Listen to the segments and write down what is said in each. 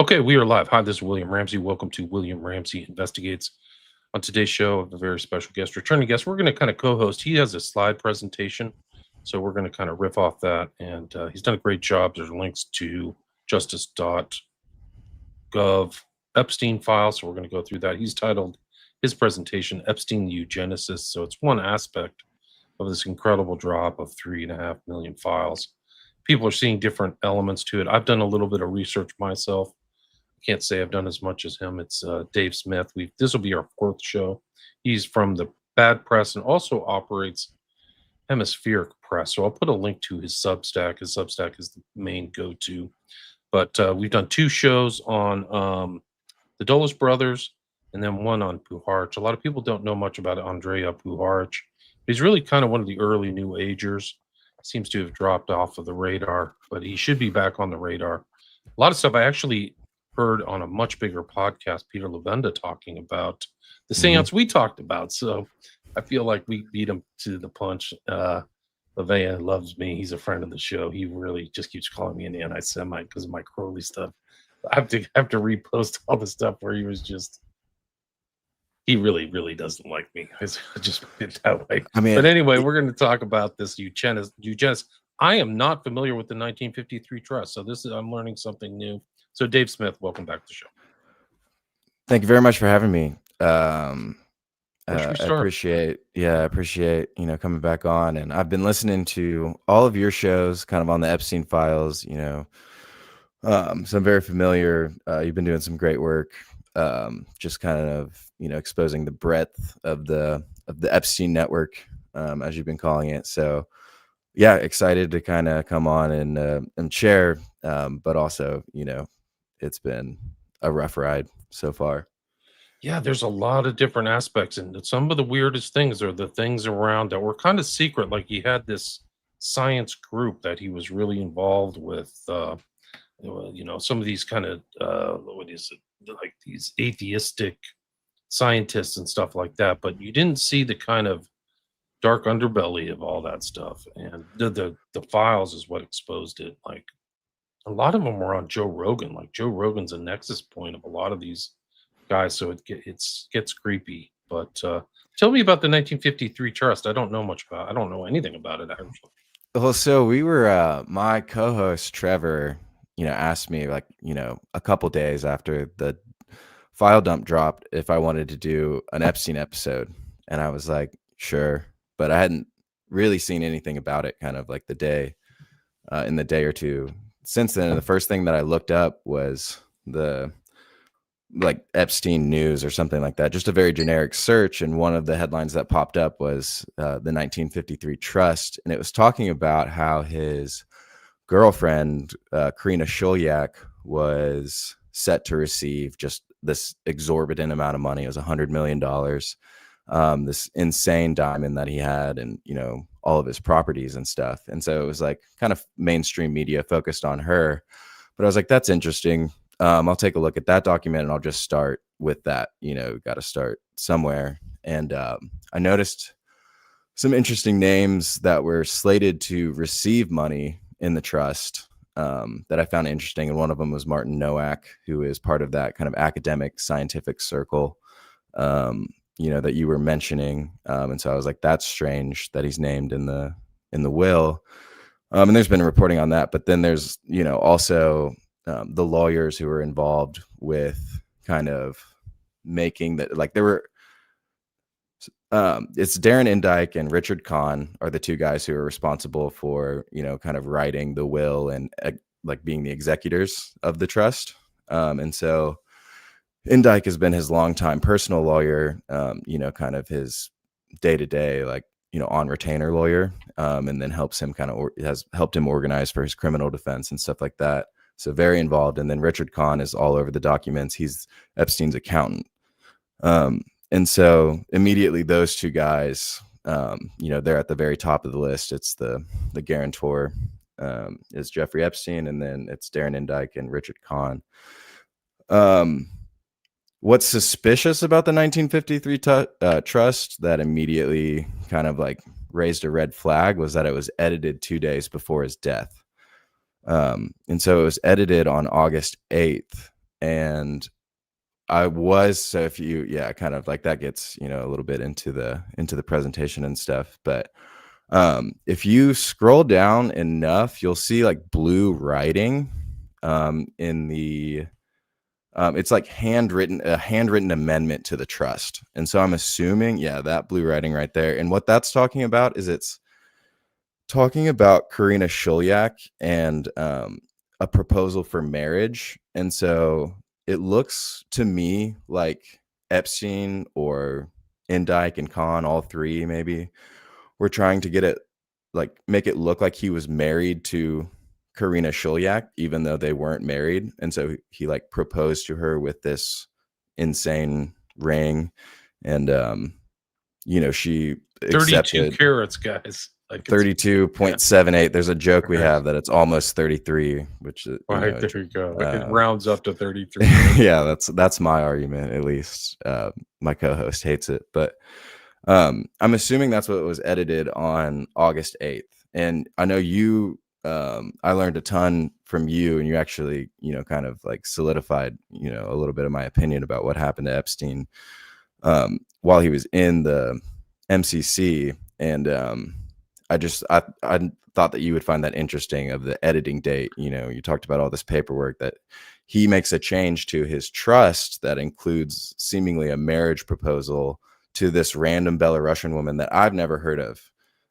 Okay, we are live. Hi, this is William Ramsey. Welcome to William Ramsey Investigates. On today's show, I have a very special guest, returning guest. We're going to kind of co-host. He has a slide presentation, so we're going to kind of riff off that. And he's done a great job. There's links to justice.gov Epstein file, so we're going to go through that. He's titled his presentation Epstein the Eugenicist. So it's one aspect of this incredible drop of 3.5 million files. People are seeing different elements to it. I've done a little bit of research myself. Can't say I've done as much as him. It's Dave Smith. This will be our fourth show. He's from the Bad Press and also operates Hemispheric Press. So I'll put a link to his Substack. His Substack is the main go-to. But we've done two shows on the Dulles brothers and then one on Puharich. A lot of people don't know much about Andrea Puharich. He's really kind of one of the early New Agers. Seems to have dropped off of the radar, but he should be back on the radar. A lot of stuff I actually heard on a much bigger podcast, Peter Levenda talking about the seance we talked about. So I feel like we beat him to the punch. Levenda loves me. He's a friend of the show. He really just keeps calling me an anti-Semite because of my Crowley stuff. I have to repost all the stuff where he really doesn't like me. I just put it that way. But anyway, we're going to talk about this eugenicist. I am not familiar with the 1953 trust, so I'm learning something new. So Dave Smith, welcome back to the show. Thank you very much for having me. I appreciate coming back on, and I've been listening to all of your shows kind of on the Epstein files, so I'm very familiar. You've been doing some great work, just kind of, exposing the breadth of the Epstein network, as you've been calling it. So yeah, excited to kind of come on and share, but also, it's been a rough ride so far. Yeah, there's a lot of different aspects, and some of the weirdest things are the things around that were kind of secret. Like he had this science group that he was really involved with. Some of these kind of like these atheistic scientists and stuff like that. But you didn't see the kind of dark underbelly of all that stuff, and the files is what exposed it. Like a lot of them were on Joe Rogan. Like Joe Rogan's a nexus point of a lot of these guys, so it gets creepy. But tell me about the 1953 trust. I don't know anything about it actually. Well, so we were my co-host Trevor, asked me like, a couple days after the file dump dropped if I wanted to do an Epstein episode, and I was like, sure, but I hadn't really seen anything about it kind of like in the day or two since then. And the first thing that I looked up was the Epstein news or something like that, just a very generic search. And one of the headlines that popped up was the 1953 trust. And it was talking about how his girlfriend, Corina Tarnita, was set to receive just this exorbitant amount of money. It was $100 million. This insane diamond that he had, and all of his properties and stuff. And so it was like kind of mainstream media focused on her, but I was like, that's interesting. I'll take a look at that document and I'll just start with that. Got to start somewhere. And I noticed some interesting names that were slated to receive money in the trust that I found interesting. And one of them was Martin Nowak, who is part of that kind of academic scientific circle that you were mentioning. And so I was like, that's strange that he's named in the will. And there's been reporting on that, but then there's, also the lawyers who were involved with kind of making that, like there were, it's Darren Indike and Richard Kahn are the two guys who are responsible for, kind of writing the will and like being the executors of the trust. And so Indike has been his longtime personal lawyer, kind of his day-to-day, like, on retainer lawyer, and then helps him has helped him organize for his criminal defense and stuff like that. So very involved. And then Richard Kahn is all over the documents. He's Epstein's accountant. And so immediately those two guys, they're at the very top of the list. It's the guarantor is Jeffrey Epstein, and then it's Darren Indike and Richard Kahn. What's suspicious about the 1953 trust that immediately kind of like raised a red flag was that it was edited 2 days before his death. And so it was edited on August 8th. and I was, so if you, kind of like that gets, a little bit into the presentation and stuff. But if you scroll down enough, you'll see like blue writing in the it's like a handwritten amendment to the trust. And so I'm assuming, that blue writing right there. And what that's talking about is it's talking about Corina Shulyak and a proposal for marriage. And so it looks to me like Epstein or Indike and Khan, all three maybe, were trying to get it, like make it look like he was married to Corina Shulyak, even though they weren't married. And so he like proposed to her with this insane ring. And she 32 accepted carats, guys. Like 32.78. There's a joke we have that it's almost 33, which right, there you go. Like it rounds up to 33. Yeah, that's my argument, at least. My co-host hates it, but I'm assuming that's what was edited on August 8th. And I know you, I learned a ton from you, and you actually, kind of like solidified, a little bit of my opinion about what happened to Epstein while he was in the MCC. And I thought that you would find that interesting of the editing date. You talked about all this paperwork that he makes a change to his trust that includes seemingly a marriage proposal to this random Belarusian woman that I've never heard of.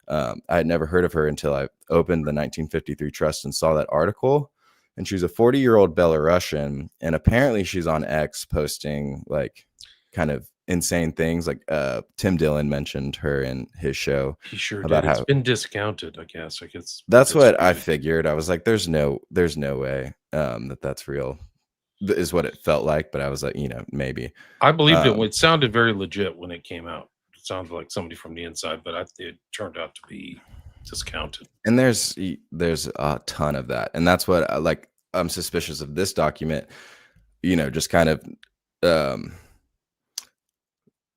I had never heard of her until I opened the 1953 trust and saw that article. And she's a 40-year-old Belarusian, and apparently she's on X posting like kind of insane things. Like Tim Dillon mentioned her in his show. He sure about did. It's been discounted, I guess. Like that's what I figured. I was like, there's no way that's real, is what it felt like. But I was like, maybe. I believed it. It sounded very legit when it came out. It sounded like somebody from the inside, but it turned out to be discounted. And there's a ton of that, and that's what I'm suspicious of this document. Just kind of,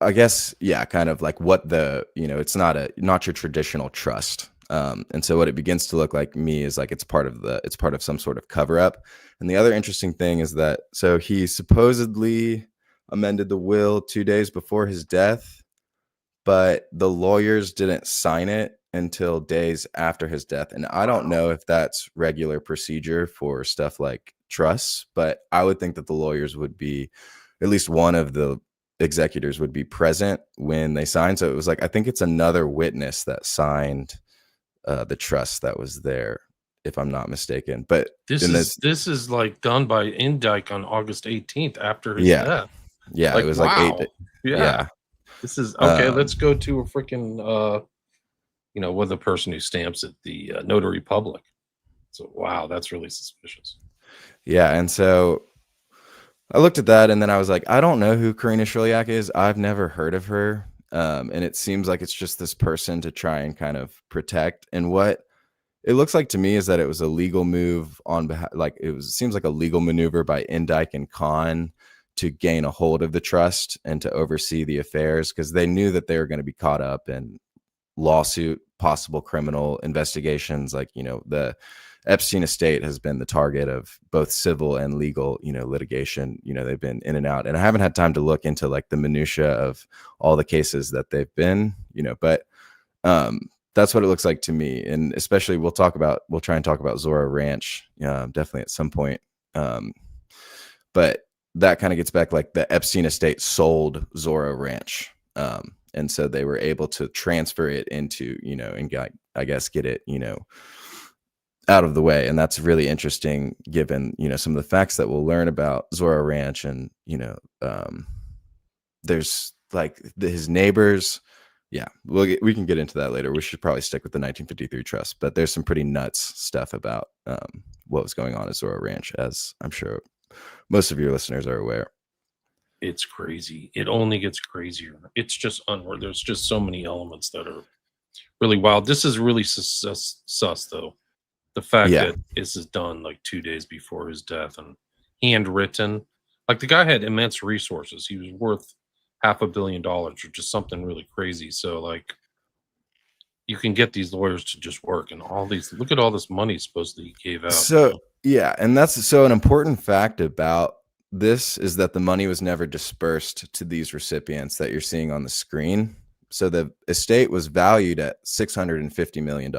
I guess, kind of like what it's not your traditional trust. And so what it begins to look like me is like it's part of some sort of cover up. And the other interesting thing is that so he supposedly amended the will 2 days before his death, but the lawyers didn't sign it until days after his death. And I don't know if that's regular procedure for stuff like trusts, but I would think that the lawyers would be, at least one of the executors would be present when they signed. So it was like, I think it's another witness that signed the trust that was there, if I'm not mistaken. But this is like done by Indike on August 18th after his death. Yeah, it was like 8. Yeah. This is okay. Let's go to a freaking with the person who stamps it, the notary public. So wow, that's really suspicious. Yeah, and so I looked at that, and then I was like, I don't know who Corina Shulyak is. I've never heard of her. And it seems like it's just this person to try and kind of protect. And what it looks like to me is that it was a legal move on behalf, like seems like a legal maneuver by Indike and Khan to gain a hold of the trust and to oversee the affairs, because they knew that they were going to be caught up in lawsuit, possible criminal investigations. Like, the Epstein estate has been the target of both civil and legal, litigation. They've been in and out, and I haven't had time to look into like the minutia of all the cases that they've been, but that's what it looks like to me. And especially we'll try and talk about Zorro Ranch, definitely at some point. But that kind of gets back, like the Epstein estate sold Zorro Ranch. And so they were able to transfer it into, and I guess get it, out of the way. And that's really interesting given, some of the facts that we'll learn about Zorro Ranch. And, there's like his neighbors. Yeah, we can get into that later. We should probably stick with the 1953 trust, but there's some pretty nuts stuff about what was going on at Zorro Ranch, as I'm sure most of your listeners are aware. It's crazy. It only gets crazier. It's just unreal. There's just so many elements that are really wild. This is really sus though. The fact that this is done like 2 days before his death and handwritten. Like the guy had immense resources. He was worth $500 million, which is something really crazy. So like you can get these lawyers to just work, and look at all this money supposedly he gave out. So yeah, and that's so an important fact about this is that the money was never dispersed to these recipients that you're seeing on the screen. So the estate was valued at $650 million.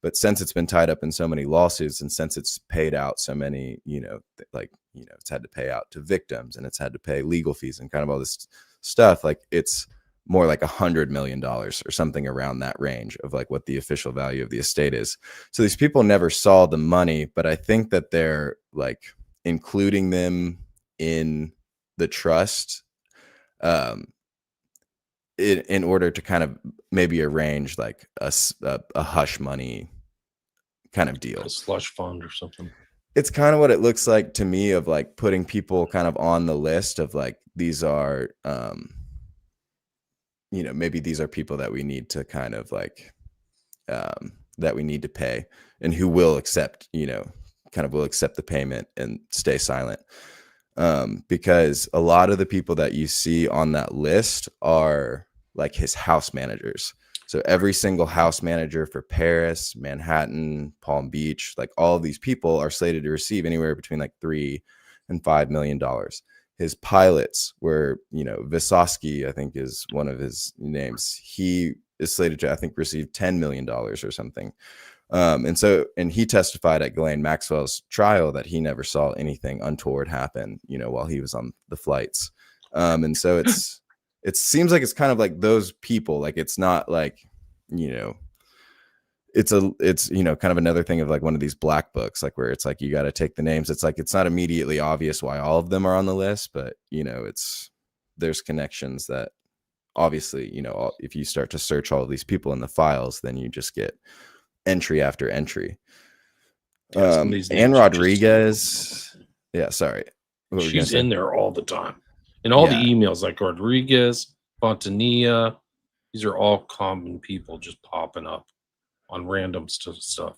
But since it's been tied up in so many lawsuits, and since it's paid out so many, it's had to pay out to victims, and it's had to pay legal fees and kind of all this stuff, like it's more like $100 million or something around that range of like what the official value of the estate is. So these people never saw the money, but I think that they're like including them in the trust in order to kind of maybe arrange like a hush money kind of deal, a slush fund or something. It's kind of what it looks like to me, of like putting people kind of on the list of like, these are maybe these are people that we need to kind of like that we need to pay, and who will accept kind of will accept the payment and stay silent. Because a lot of the people that you see on that list are like his house managers. So every single house manager for Paris, Manhattan, Palm Beach, like all of these people are slated to receive anywhere between like $3 and $5 million. His pilots were, Vysotsky, I think is one of his names. He is slated to, I think, receive $10 million or something. And he testified at Ghislaine Maxwell's trial that he never saw anything untoward happen, while he was on the flights. And so it seems like it's kind of like those people, like, it's not like, it's kind of another thing of like one of these black books, like where it's like, you got to take the names. It's like, it's not immediately obvious why all of them are on the list, but there's connections that obviously, if you start to search all of these people in the files, then you just get entry after entry. Anne Rodriguez. Yeah, sorry. She's in there all the time. And all the emails, like Rodriguez, Fontanilla, these are all common people just popping up on random stuff.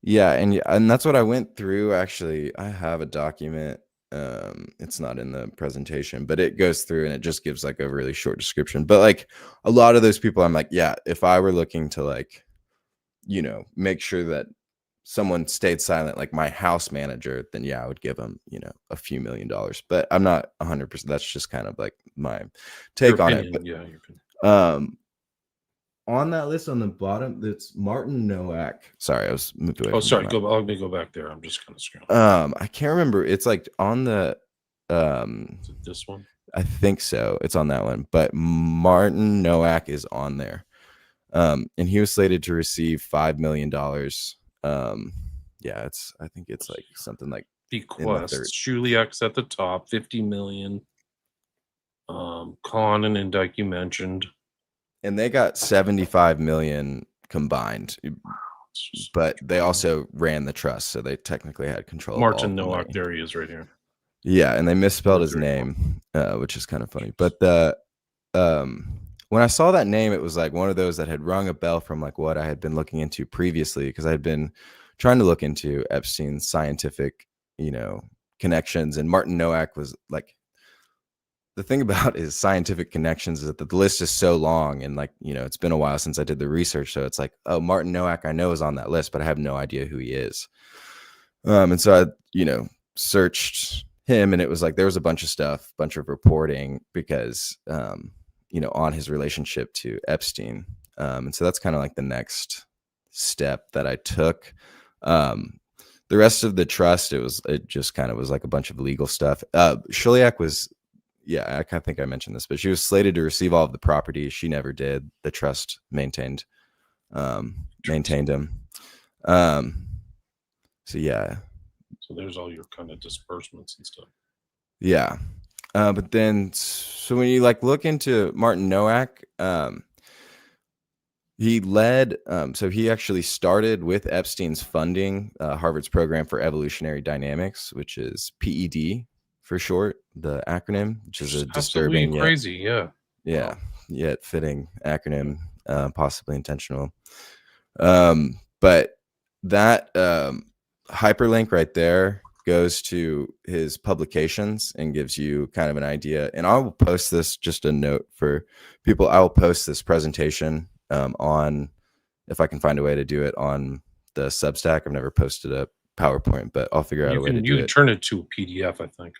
Yeah. And that's what I went through. Actually, I have a document. It's not in the presentation, but it goes through and it just gives like a really short description. But like a lot of those people, I'm like, yeah, if I were looking to like, make sure that someone stayed silent, like my house manager, then I would give them, a few $1 million. But I'm not 100%. That's just kind of like my take on it. But, your opinion. On that list on the bottom, that's Martin Nowak. Sorry, I was moved away. Oh, sorry. Let me go back there. I'm just kind of scrolling. I can't remember. It's like on the is it this one? I think so. It's on that one. But Martin Nowak is on there. And he was slated to receive $5 million. I think it's like something like bequest. Shuliak's at the top, 50 million. Kahn and Indike you mentioned, and they got 75 million combined, but they also ran the trust, so they technically had control. Martin Nowak, there he is, right here. Yeah, and they misspelled his name, which is kind of funny. But when I saw that name, it was like one of those that had rung a bell from like what I had been looking into previously, because I had been trying to look into Epstein's scientific, connections. And Martin Nowak was like, the thing about his scientific connections is that the list is so long, and like, it's been a while since I did the research. So it's like, oh, Martin Nowak, I know is on that list, but I have no idea who he is. And so I, searched him, and it was like, there was a bunch of reporting because, on his relationship to Epstein. And so that's kind of like the next step that I took. The rest of the trust, it just kind of was like a bunch of legal stuff. Shuliak was, I think I mentioned this, but she was slated to receive all of the property. She never did. The trust maintained him. So there's all your kind of disbursements and stuff. Yeah. But then, so when you like look into Martin Nowak, he led, so he actually started with Epstein's funding, Harvard's program for evolutionary dynamics, which is PED for short, the acronym, which is a disturbing, crazy, yet fitting acronym, possibly intentional. But that hyperlink right there goes to his publications and gives you kind of an idea. And I will post this, just a note for people, I will post this presentation on, if I can find a way to do it, on the Substack. I've never posted a PowerPoint, but I'll figure out a way to do it. You can turn it to a PDF, I think.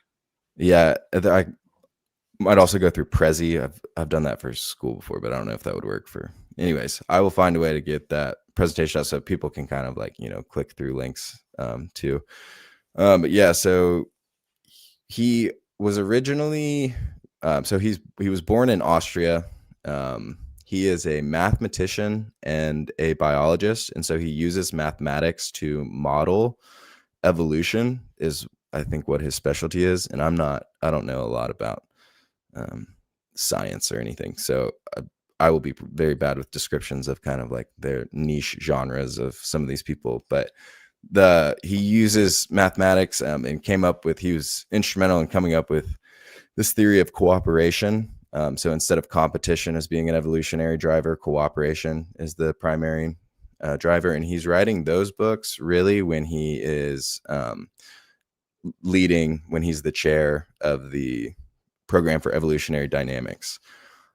Yeah, I might also go through Prezi. I've done that for school before, but I don't know if that would work for. Anyways, I will find a way to get that presentation out so people can kind of like click through links too. But yeah, so he was originally so he was born in Austria. He is a mathematician and a biologist, and so he uses mathematics to model evolution. Is I think what his specialty is, and I don't know a lot about um, science or anything, so I will be very bad with descriptions of kind of like their niche genres of some of these people, but he uses mathematics and he was instrumental in coming up with this theory of cooperation. So instead of competition as being an evolutionary driver, cooperation is the primary driver, and he's writing those books really when he is when he's the chair of the program for evolutionary dynamics.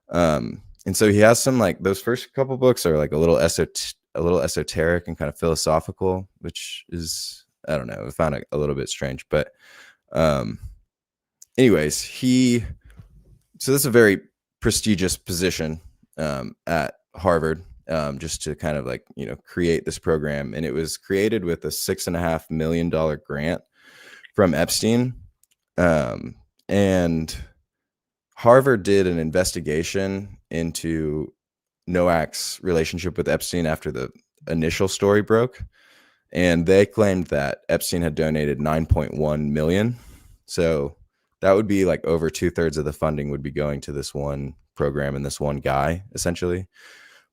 And so he has some like those first couple books are like a little esoteric and kind of philosophical, which is, I don't know, I found it a little bit strange, but anyways, so this is a very prestigious position at Harvard, just to kind of like create this program, and it was created with a $6.5 million grant from Epstein, and Harvard did an investigation into Nowak's relationship with Epstein after the initial story broke, and they claimed that Epstein had donated 9.1 million. So that would be like over 2/3 of the funding would be going to this one program and this one guy, essentially.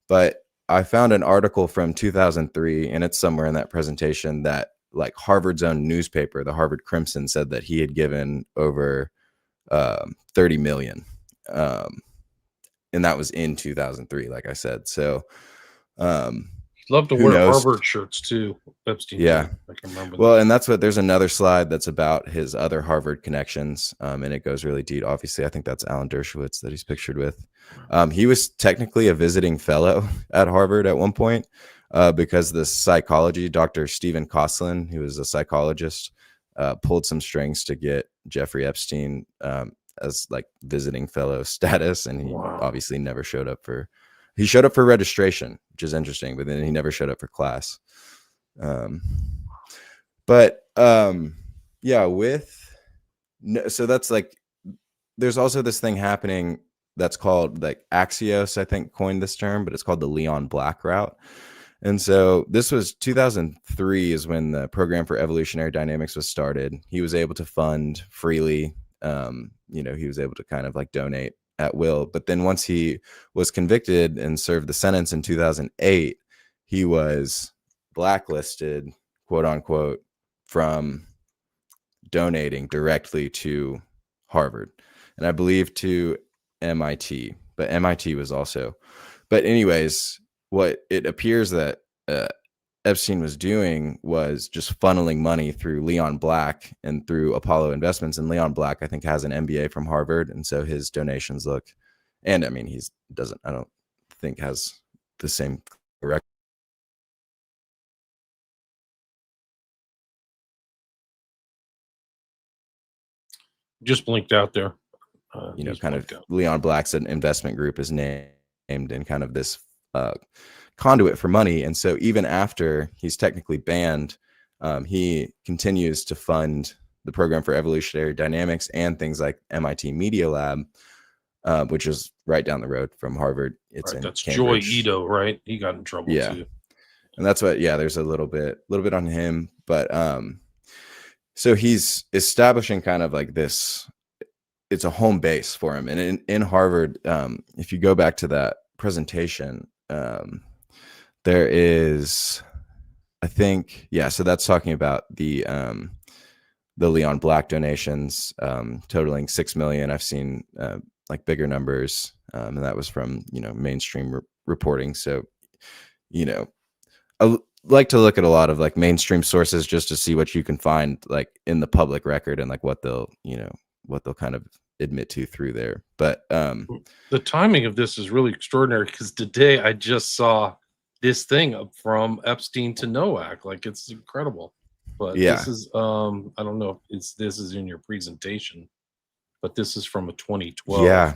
But I found an article from 2003, and it's somewhere in that presentation, that like Harvard's own newspaper, the Harvard Crimson, said that he had given over 30 million. And that was in 2003, like I said. So He'd love to who wear knows? Harvard shirts too. Epstein. Yeah. Did. I can remember Well, that. and there's another slide that's about his other Harvard connections, and it goes really deep. Obviously, I think that's Alan Dershowitz that he's pictured with. He was technically a visiting fellow at Harvard at one point, because the psychology, Dr. Stephen Kosslyn, who was a psychologist, pulled some strings to get Jeffrey Epstein as like visiting fellow status, and he obviously never showed up for. He showed up for registration, which is interesting, but then he never showed up for class. So that's like, there's also this thing happening that's called like Axios, I think coined this term, but it's called the Leon Black route. And so this was 2003 is when the program for evolutionary dynamics was started. He was able to fund freely. He was able to kind of like donate at will. But then once he was convicted and served the sentence in 2008, he was blacklisted, quote unquote, from donating directly to Harvard, and I believe to MIT, but MIT was also. But anyways, what it appears that Epstein was doing was just funneling money through Leon Black and through Apollo Investments. And Leon Black, I think, has an MBA from Harvard, and so his donations look, and I mean, I don't think has the same record. Just blinked out there. Kind of Leon Black's investment group is named in kind of this conduit for money. And so even after he's technically banned, he continues to fund the program for evolutionary dynamics and things like MIT Media Lab, which is right down the road from Harvard. It's in that's Cambridge. Joy Ito, right? He got in trouble too. And that's what, there's a little bit on him, but so he's establishing kind of like this, it's a home base for him. And in Harvard, if you go back to that presentation, there is, I think, so that's talking about the Leon Black donations totaling 6 million. I've seen like bigger numbers, and that was from mainstream reporting. So I like to look at a lot of like mainstream sources just to see what you can find like in the public record and like what they'll kind of admit to through there. But the timing of this is really extraordinary, because today I just saw this thing from Epstein to Nowak. Like, it's incredible. But this is I don't know if this is in your presentation. but this is from a 2012. Yeah,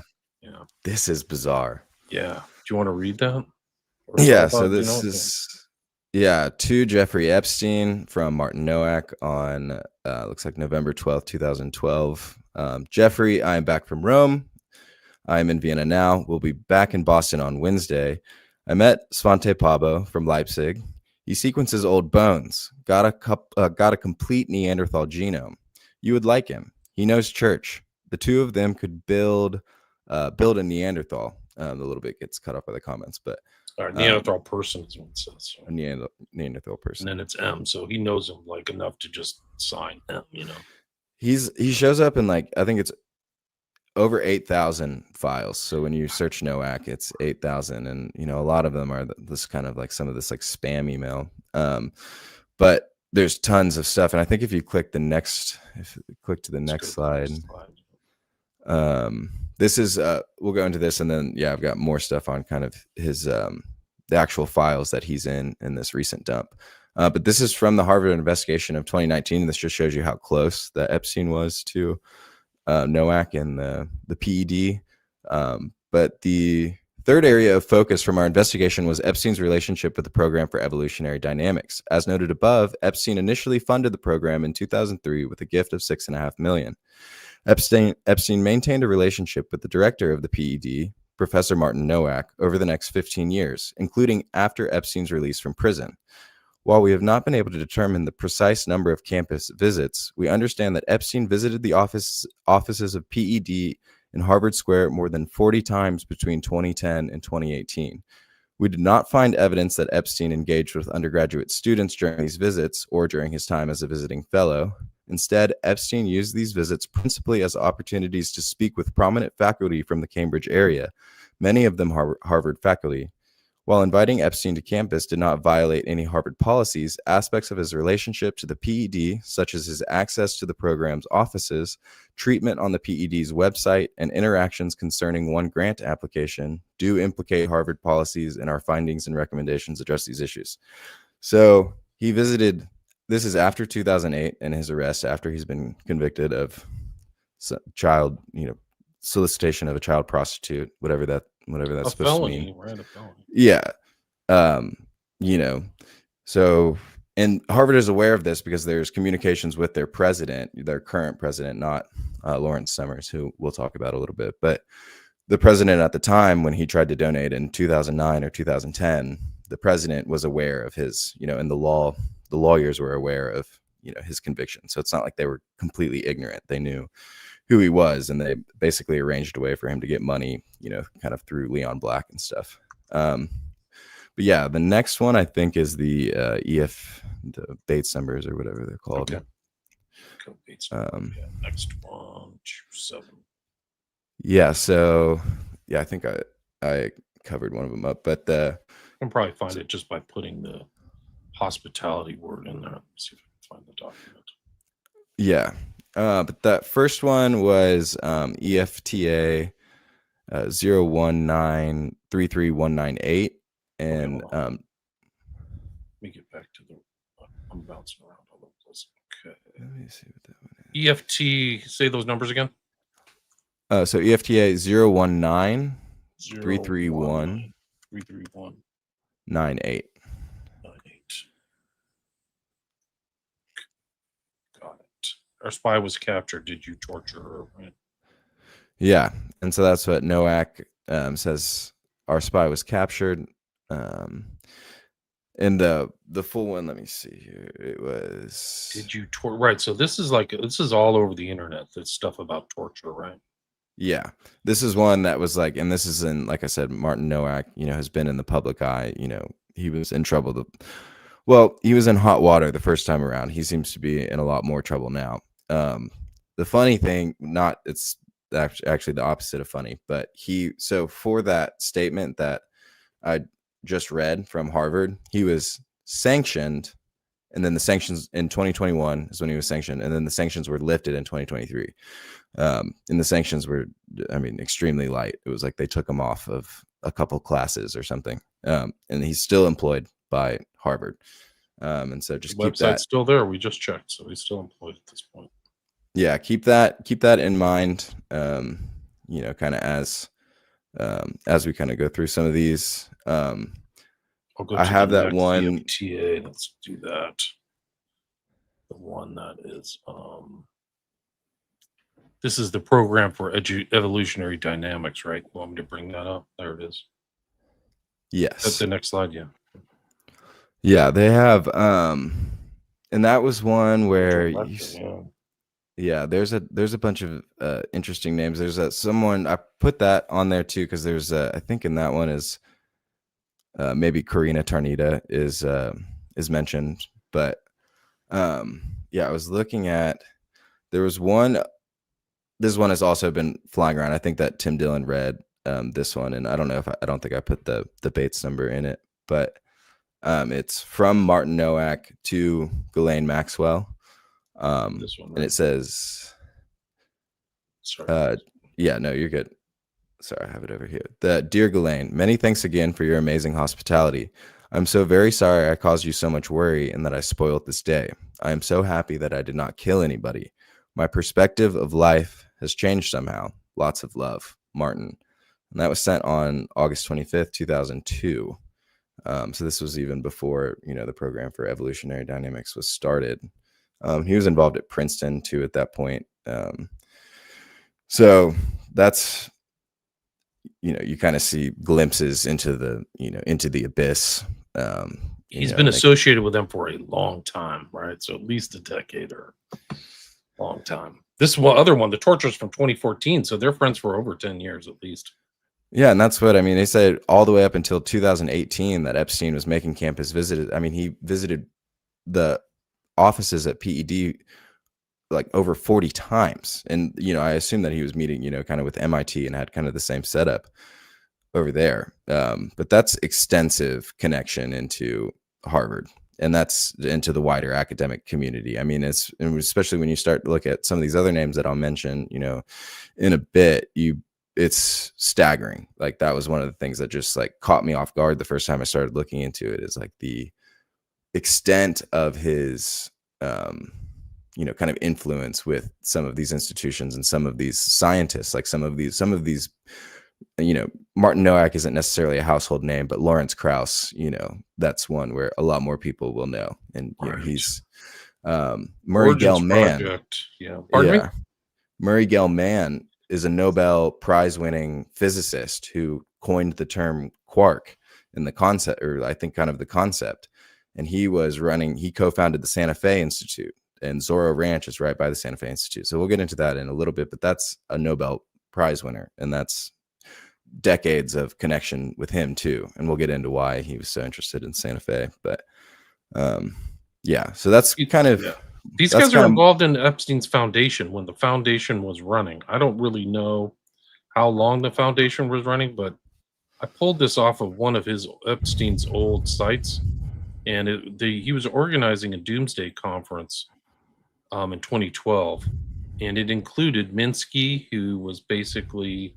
Yeah. this is bizarre. Yeah. Do you want to read that? Yeah, so this is to Jeffrey Epstein from Martin Nowak on looks like November 12th, 2012. Jeffrey, I am back from Rome. I am in Vienna now. We'll be back in Boston on Wednesday. I met Svante Pabo from Leipzig. He sequences old bones. Got a complete Neanderthal genome. You would like him. He knows church. The two of them could build a Neanderthal. The little bit gets cut off by the comments, but Neanderthal person is what it says. So. A Neanderthal person. And then it's M, so he knows him like enough to just sign M, you know. He shows up in like, I think it's over 8,000 files. So when you search Nowak, it's 8,000, and you know a lot of them are this kind of like some of this like spam email. But there's tons of stuff, and I think if you click to the next slide. This is we'll go into this, and then I've got more stuff on kind of his the actual files that he's in this recent dump. But this is from the Harvard investigation of 2019. This just shows you how close that Epstein was to Nowak and the PED. But the third area of focus from our investigation was Epstein's relationship with the Program for Evolutionary Dynamics. As noted above, Epstein initially funded the program in 2003 with a gift of $6.5 million. Epstein maintained a relationship with the director of the PED, Professor Martin Nowak, over the next 15 years, including after Epstein's release from prison. While we have not been able to determine the precise number of campus visits, we understand that Epstein visited the offices of PED in Harvard Square more than 40 times between 2010 and 2018. We did not find evidence that Epstein engaged with undergraduate students during these visits or during his time as a visiting fellow. Instead, Epstein used these visits principally as opportunities to speak with prominent faculty from the Cambridge area, many of them Harvard faculty. While inviting Epstein to campus did not violate any Harvard policies, aspects of his relationship to the PED, such as his access to the program's offices, treatment on the PED's website, and interactions concerning one grant application, do implicate Harvard policies, and our findings and recommendations address these issues. So he visited, this is after 2008 and his arrest, after he's been convicted of child, solicitation of a child prostitute, whatever that's supposed to mean. Right, a felony. Yeah. So, and Harvard is aware of this because there's communications with their president, their current president, not Lawrence Summers, who we'll talk about a little bit, but the president at the time when he tried to donate in 2009 or 2010, the president was aware of his, and the lawyers were aware of, his conviction. So it's not like they were completely ignorant. They knew who he was, and they basically arranged a way for him to get money, kind of through Leon Black and stuff. But yeah, the next one I think is the the Bates numbers or whatever they're called. Okay. Next one, 7. Yeah. So I think I covered one of them up, but I can probably find it just by putting the hospitality word in there. Let's see if I can find the document. Yeah. But that first one was EFTA 019339198, and let me get back to the. I'm bouncing around all over the place. Okay. Let me see what that one is. EFT. Say those numbers again. So EFTA 01933133198. Our spy was captured. Did you torture her? Right? Yeah, and so that's what Nowak says. Our spy was captured. And the full one. Let me see here. It was. Did you torture? Right. So this is all over the internet. This stuff about torture, right? Yeah, this is one that was like, and this is in, like I said, Martin Nowak. Has been in the public eye. He was in trouble. He was in hot water the first time around. He seems to be in a lot more trouble now. The funny thing, it's actually the opposite of funny, but so for that statement that I just read from Harvard, he was sanctioned, and then the sanctions in 2021 is when he was sanctioned, and then the sanctions were lifted in 2023. And the sanctions were, extremely light. It was like they took him off of a couple classes or something. And he's still employed by Harvard. And so just keep that. Website's still there. We just checked, so he's still employed at this point. Yeah, keep that in mind. you know, kind of as we kind of go through some of these. I'll go I to have the that next one. EFTA. Let's do that. The one that is this is the program for evolutionary dynamics, right? You want me to bring that up? There it is. That's Yes. the next slide, yeah. Yeah, they have and that was one where yeah, there's a bunch of interesting names. There's someone I put that on there too because there's I think in that one is maybe Corina Tarnita is mentioned, but yeah, I was looking at there was one. This one has also been flying around. I think that Tim Dillon read this one, and I don't know if I don't think I put the Bates number in it, but it's from Martin Nowak to Ghislaine Maxwell. This one, right? And it says, sorry. Yeah, no, you're good. Sorry, I have it over here. Dear Ghislaine, many thanks again for your amazing hospitality. I'm so very sorry I caused you so much worry and that I spoiled this day. I am so happy that I did not kill anybody. My perspective of life has changed somehow. Lots of love, Martin. And that was sent on August 25th, 2002. So this was even before, you know, the program for evolutionary dynamics was started. He was involved at Princeton too at that point. So that's, you know, you kind of see glimpses into the, you know, into the abyss. He's been associated with them for a long time, right? So at least a decade or long time. This other one, the torture's from 2014, so they're friends for over 10 years at least. Yeah, and that's what I mean. They said all the way up until 2018 that Epstein was making campus visits. I mean, he visited the offices at PED like over 40 times. And, you know, I assume that he was meeting, you know, kind of with MIT and had kind of the same setup over there. But that's extensive connection into Harvard, and that's into the wider academic community. I mean, it's especially when you start to look at some of these other names that I'll mention, you know, in a bit, it's staggering. Like that was one of the things that just like caught me off guard the first time I started looking into it, is like the extent of his you know, kind of influence with some of these institutions and some of these scientists. Like some of these, you know, Martin Nowak isn't necessarily a household name, but Lawrence Krauss, you know, that's one where a lot more people will know. And you know, he's Murray Gell-Mann. Yeah. Pardon me? Murray Gell-Mann is a Nobel Prize winning physicist who coined the term quark and the concept, or I think kind of the concept. And he co-founded the Santa Fe Institute, and Zorro Ranch is right by the Santa Fe Institute. So we'll get into that in a little bit, but that's a Nobel Prize winner. And that's decades of connection with him too. And we'll get into why he was so interested in Santa Fe. But yeah, so that's kind of... Yeah. These guys are involved in Epstein's foundation when the foundation was running. I don't really know how long the foundation was running, but I pulled this off of one of Epstein's old sites, and he was organizing a doomsday conference in 2012, and it included Minsky, who was basically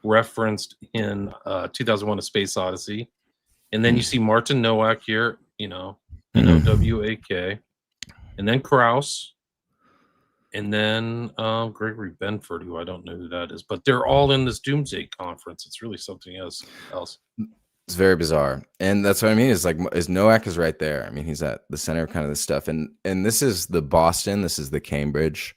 referenced in 2001: A Space Odyssey, and then you see Martin Nowak here, you know, Nowak, and then Krauss, and then Gregory Benford, who I don't know who that is, but they're all in this doomsday conference. It's really something else. It's very bizarre. And that's what I mean, is Nowak is right there. I mean, he's at the center of kind of this stuff. And this is the Boston, this is the Cambridge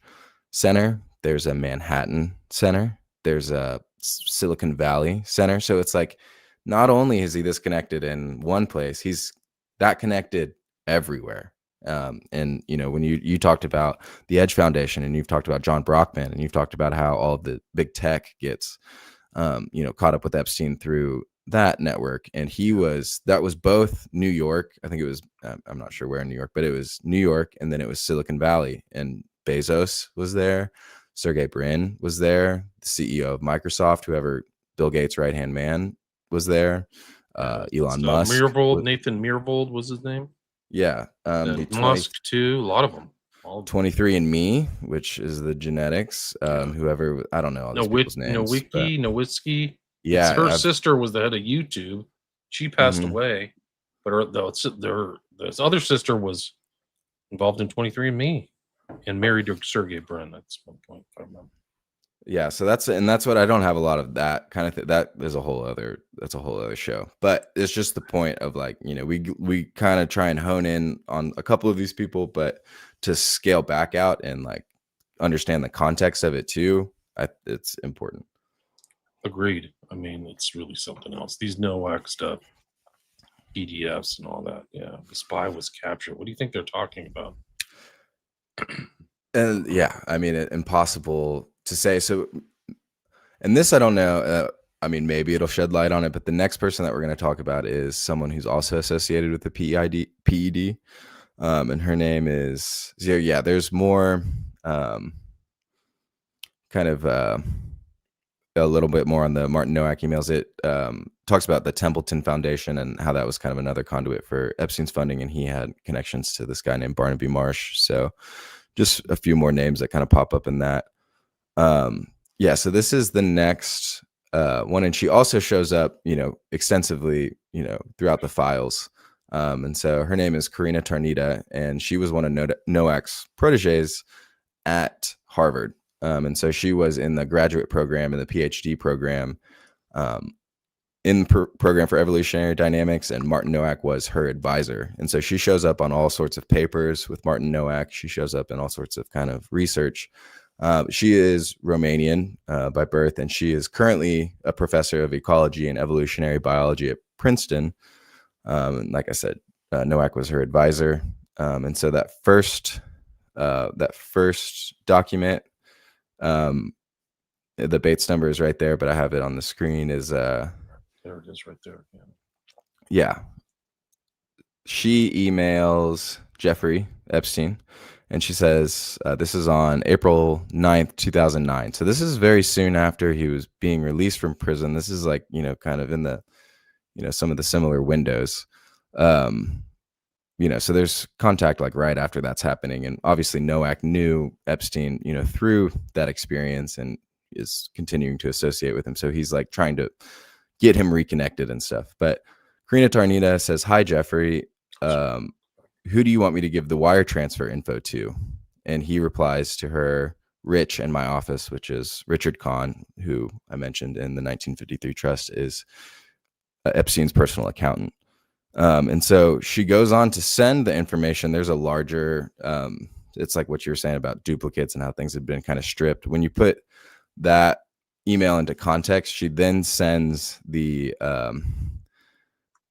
Center. There's a Manhattan Center. There's a Silicon Valley Center. So it's like, not only is he this connected in one place, he's that connected everywhere. And you know, when you talked about the Edge Foundation, and you've talked about John Brockman, and you've talked about how all of the big tech gets you know, caught up with Epstein through that network. And that was both New York, I think it was, I'm not sure where in New York, but it was New York, and then it was Silicon Valley, and Bezos was there, Sergey Brin was there, the CEO of Microsoft, whoever Bill Gates' right hand man, was there. Elon Musk, Nathan Myhrvold was his name. Yeah, Musk too. A lot of them. 23andMe, which is the genetics. Whoever, I don't know all these people's names. Nowitzki. Yeah, her sister was the head of YouTube. She passed away, but this other sister was involved in 23andMe and married to Sergey Brin. That's one point, if I remember. Yeah, so that's what I don't have a lot of that kind of thing. That's a whole other show. But it's just the point of like, we kind of try and hone in on a couple of these people, but to scale back out and like understand the context of it too, it's important. Agreed. I mean, it's really something else. These Nowak stuff, PDFs and all that. Yeah, the spy was captured. What do you think they're talking about? And yeah, I mean, impossible to say. So, and this I don't know. I mean, maybe it'll shed light on it. But the next person that we're going to talk about is someone who's also associated with the PED, and her name is. So yeah, there's more, kind of a little bit more on the Martin Nowak emails. It talks about the Templeton Foundation and how that was kind of another conduit for Epstein's funding, and he had connections to this guy named Barnaby Marsh. So just a few more names that kind of pop up in that. Yeah, so this is the next one, and she also shows up, extensively, throughout the files. And so her name is Corina Tarnita, and she was one of Nowak's proteges at Harvard. And so she was in the graduate program and the PhD program, in the program for evolutionary dynamics, and Martin Nowak was her advisor. And so she shows up on all sorts of papers with Martin Nowak. She shows up in all sorts of kind of research. She is Romanian by birth, and she is currently a professor of ecology and evolutionary biology at Princeton. And like I said, Nowak was her advisor. And so that first document, the Bates number is right there, but I have it on the screen. There it is right there. Yeah. She emails Jeffrey Epstein, and she says, this is on April 9th, 2009. So this is very soon after he was being released from prison. This is like, kind of in the, some of the similar windows. So there's contact like right after that's happening. And obviously Nowak knew Epstein, through that experience, and is continuing to associate with him. So he's like trying to get him reconnected and stuff. But Corina Tarnita says, "Hi, Jeffrey. Who do you want me to give the wire transfer info to?" And he replies to her, "Rich in my office," which is Richard Kahn, who I mentioned in the 1953 trust, is Epstein's personal accountant. And so she goes on to send the information. There's a larger, it's like what you were saying about duplicates and how things have been kind of stripped. When you put that email into context, she then sends the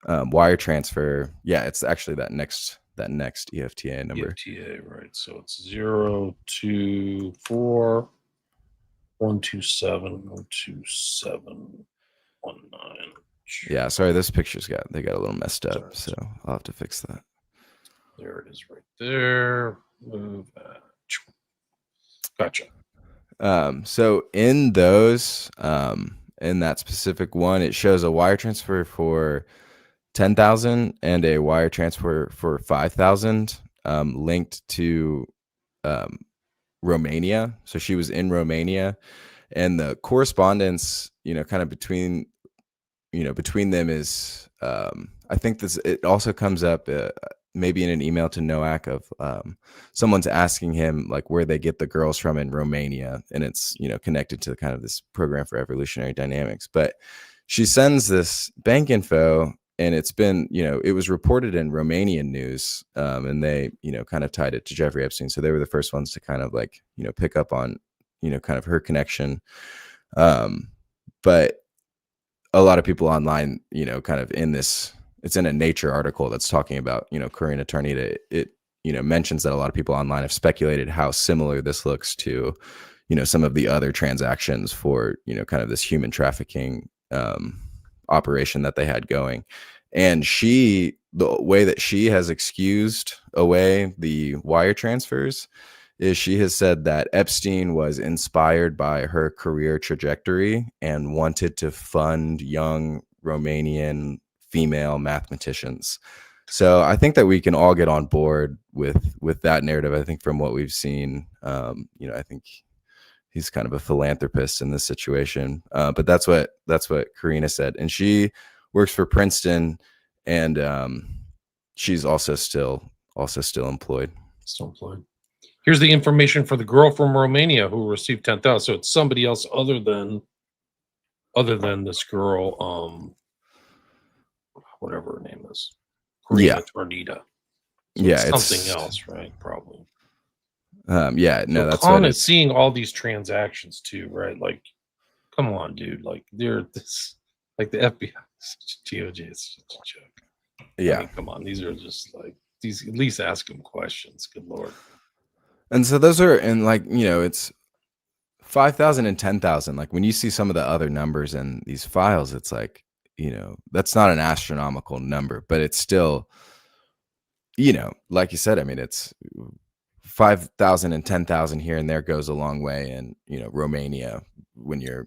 wire transfer. Yeah, it's actually that next EFTA number. EFTA, right? So it's 02412712719. Yeah, sorry, this picture's got a little messed up, so I'll have to fix that. There it is, right there. Move that. Gotcha. So in those, in that specific one, it shows a wire transfer for 10,000 and a wire transfer for 5,000, linked to Romania. So she was in Romania, and the correspondence, kind of between them is, I think it also comes up maybe in an email to Nowak of someone's asking him like where they get the girls from in Romania, and it's connected to kind of this program for evolutionary dynamics. But she sends this bank info, and it's been it was reported in Romanian news, and they kind of tied it to Jeffrey Epstein, so they were the first ones to kind of like pick up on kind of her connection. But a lot of people online, kind of it's in a Nature article that's talking about, Corina Tarnita. It, mentions that a lot of people online have speculated how similar this looks to, some of the other transactions for, kind of this human trafficking operation that they had going. And the way that she has excused away the wire transfers is she has said that Epstein was inspired by her career trajectory and wanted to fund young Romanian female mathematicians. So I think that we can all get on board with that narrative. I think from what we've seen, I think he's kind of a philanthropist in this situation. But that's what Corina said, and she works for Princeton, and she's also still employed. Still employed. Here's the information for the girl from Romania who received 10,000. So it's somebody else other than this girl, whatever her name is, Yeah. Corina Tarnita. So Yeah, it's something it's else, right? Probably. yeah, no, So that's Khan what is seeing all these transactions too, right? Like, come on, dude. Like, they're this, like the FBI, DOJ is such a joke. I yeah. mean, come on. These are just like these. At least ask them questions. Good lord. And so those are, and like, it's 5,000 and 10,000. Like when you see some of the other numbers in these files, it's like, that's not an astronomical number, but it's still, like you said, I mean, it's 5,000 and 10,000 here and there goes a long way. And, Romania, when you're,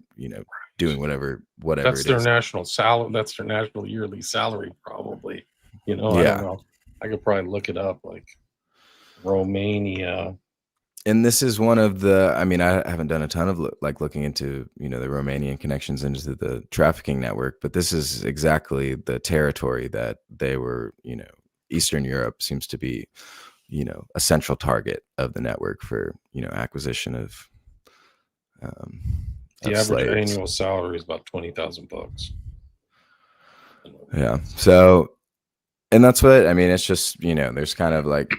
doing whatever That's it their is. national salary. That's their national yearly salary, probably. I don't Yeah. know. I could probably look it up. Like Romania. And this is one of the, I mean, I haven't done a ton of looking into, the Romanian connections into the trafficking network, but this is exactly the territory that they were, Eastern Europe seems to be, a central target of the network for, acquisition of The average slaves. annual salary is about $20,000. Yeah. So, and that's what I mean. It's just, there's kind of like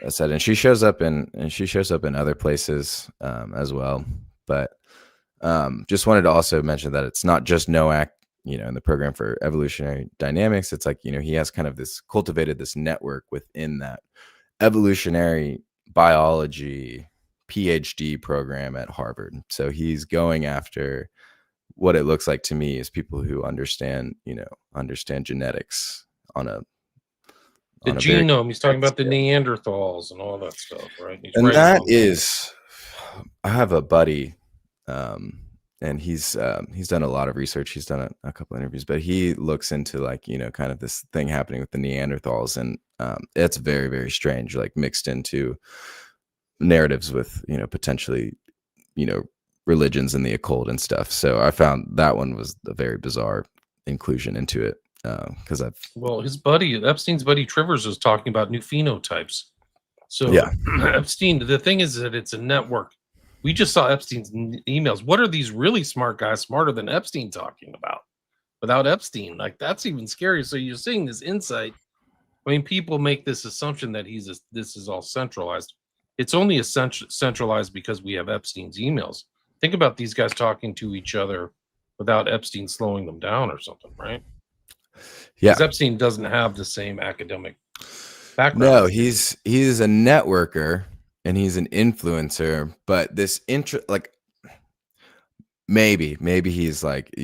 I said, and she shows up in other places as well. But just wanted to also mention that it's not just Nowak, in the program for evolutionary dynamics. It's like, he has kind of cultivated this network within that evolutionary biology PhD program at Harvard. So he's going after what it looks like to me is people who understand genetics on a genome. He's talking about the Neanderthals and all that stuff, right? And that is, I have a buddy, and he's done a lot of research. He's done a couple interviews, but he looks into like, kind of this thing happening with the Neanderthals, and it's very, very strange, like mixed into narratives with, potentially, religions and the occult and stuff. So I found that one was a very bizarre inclusion into it. Because his buddy, Epstein's buddy Trivers, was talking about new phenotypes. So yeah, Epstein, the thing is that it's a network. We just saw Epstein's emails. What are these really smart guys, smarter than Epstein, talking about without Epstein? Like, that's even scary. So you're seeing this insight. I mean, people make this assumption that this is all centralized. It's only centralized because we have Epstein's emails. Think about these guys talking to each other without Epstein slowing them down or something, right? Yeah. Because Epstein doesn't have the same academic background. No, he's a networker and he's an influencer, but this like maybe he's like,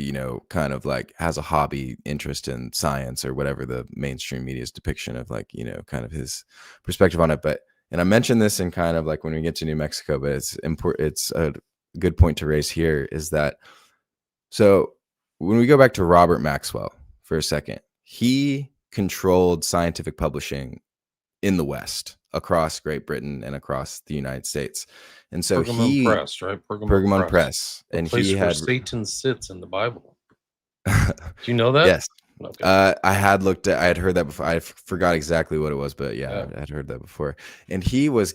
kind of like has a hobby interest in science or whatever the mainstream media's depiction of like, kind of his perspective on it. But, and I mentioned this in kind of like when we get to New Mexico, but it's important. It's a good point to raise here is that, so when we go back to Robert Maxwell for a second, he controlled scientific publishing in the West, across Great Britain and across the United States. And so Pergamon Press, right? Pergamon Press. And he had Satan sits in the Bible. Do you know that? Yes. Okay. I had heard that before. I forgot exactly what it was, but yeah, I had heard that before. And he was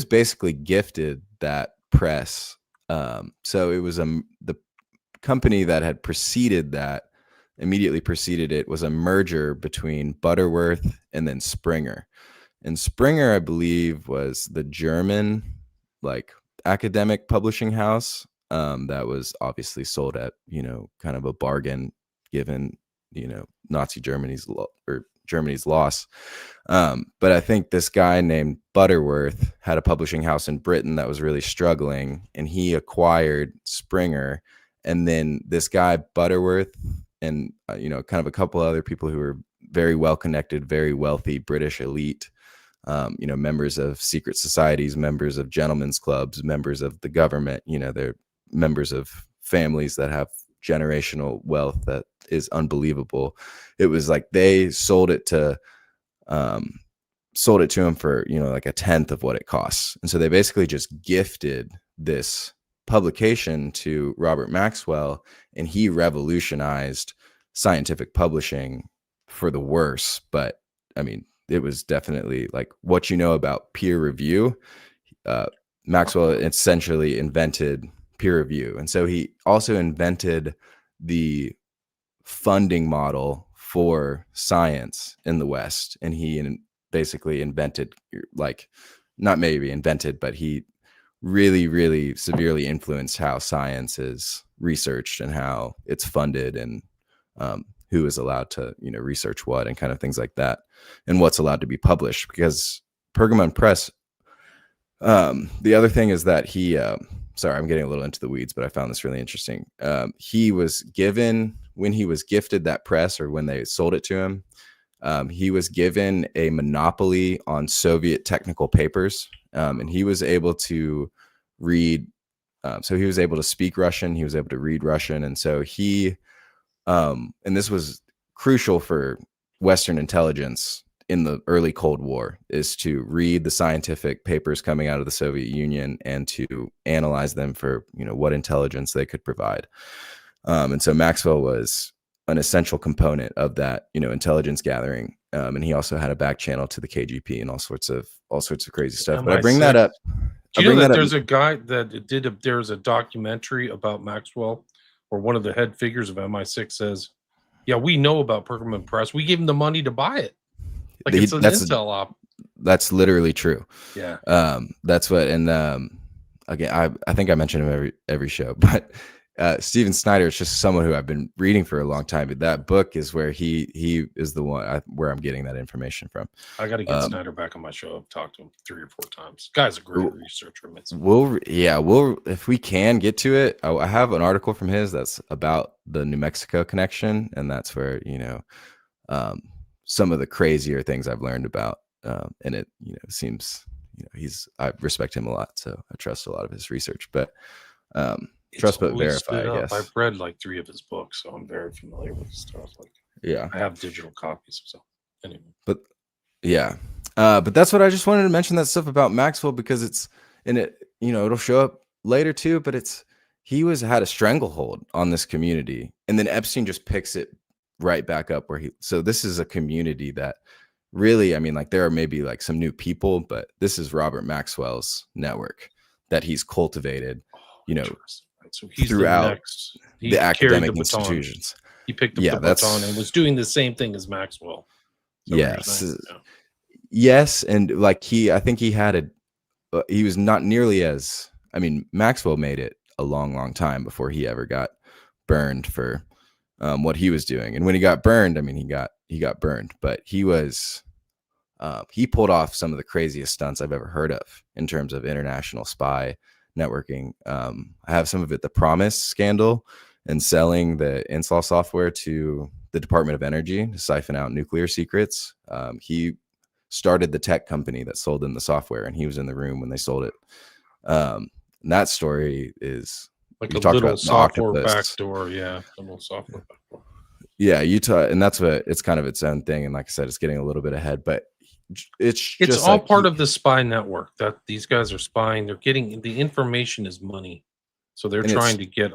basically gifted that press. So it was the company that had immediately preceded it was a merger between Butterworth and then Springer. And Springer, I believe, was the German like academic publishing house that was obviously sold at, kind of a bargain given, Nazi Germany's loss. But I think this guy named Butterworth had a publishing house in Britain that was really struggling, and he acquired Springer. And then this guy Butterworth and, kind of a couple other people who were very well connected, very wealthy British elite, members of secret societies, members of gentlemen's clubs, members of the government, they're members of families that have generational wealth that is unbelievable. It was like they sold it to him for, like a tenth of what it costs. And so they basically just gifted this publication to Robert Maxwell, and he revolutionized scientific publishing for the worse. But I mean, it was definitely like what about peer review. Maxwell essentially invented peer review. And so he also invented the funding model for science in the West. And he basically invented, like, not maybe invented, but he really, really severely influenced how science is researched and how it's funded, and who is allowed to, research what, and kind of things like that, and what's allowed to be published. Because Pergamon Press, the other thing is that he, sorry, I'm getting a little into the weeds, but I found this really interesting. He was given, when he was gifted that press, or when they sold it to him, he was given a monopoly on Soviet technical papers, and he was able to read. So he was able to speak Russian. He was able to read Russian. And so he, and this was crucial for Western intelligence in the early Cold War, is to read the scientific papers coming out of the Soviet Union and to analyze them for, what intelligence they could provide. And so Maxwell was an essential component of that, intelligence gathering. And he also had a back channel to the KGB and all sorts of crazy stuff. But I bring that up. Do you know that there's a guy that there's a documentary about Maxwell, where one of the head figures of MI6 says, "Yeah, we know about Pergamon Press. We gave him the money to buy it. Like, it's an intel op." That's literally true. Yeah. That's what. And again, I think I mention him every show, but Steven Snyder is just someone who I've been reading for a long time. But that book is where he is the one where I'm getting that information from. I got to get Snyder back on my show. I've talked to him 3 or 4 times. Guy's a great researcher. We'll if we can get to it. I have an article from his that's about the New Mexico connection, and that's where some of the crazier things I've learned about. And it seems I respect him a lot, so I trust a lot of his research. But trust but verify, I guess. I've read like 3 of his books, so I'm very familiar with his stuff. I have digital copies. So anyway, but that's what I just wanted to mention, that stuff about Maxwell, because it's in it. It'll show up later too. But he had a stranglehold on this community, and then Epstein just picks it right back up so this is a community that really, there are maybe like some new people, but this is Robert Maxwell's network that he's cultivated, so he's throughout the academic institutions. He picked up the baton and was doing the same thing as Maxwell. Yes. And I think he had he was not nearly as, Maxwell made it a long, long time before he ever got burned for what he was doing. And when he got burned, he got burned, but he pulled off some of the craziest stunts I've ever heard of in terms of international spy networking. I have some of it, the Promise scandal, and selling the install software to the Department of Energy to siphon out nuclear secrets. He started the tech company that sold them the software, and he was in the room when they sold it. And that story is like a little software backdoor. Yeah, a little software backdoor. Yeah, Utah, and that's what it's kind of its own thing. And like I said, it's getting a little bit ahead, but it's just all part of the spy network that these guys are spying. They're getting the information is money, so they're trying to get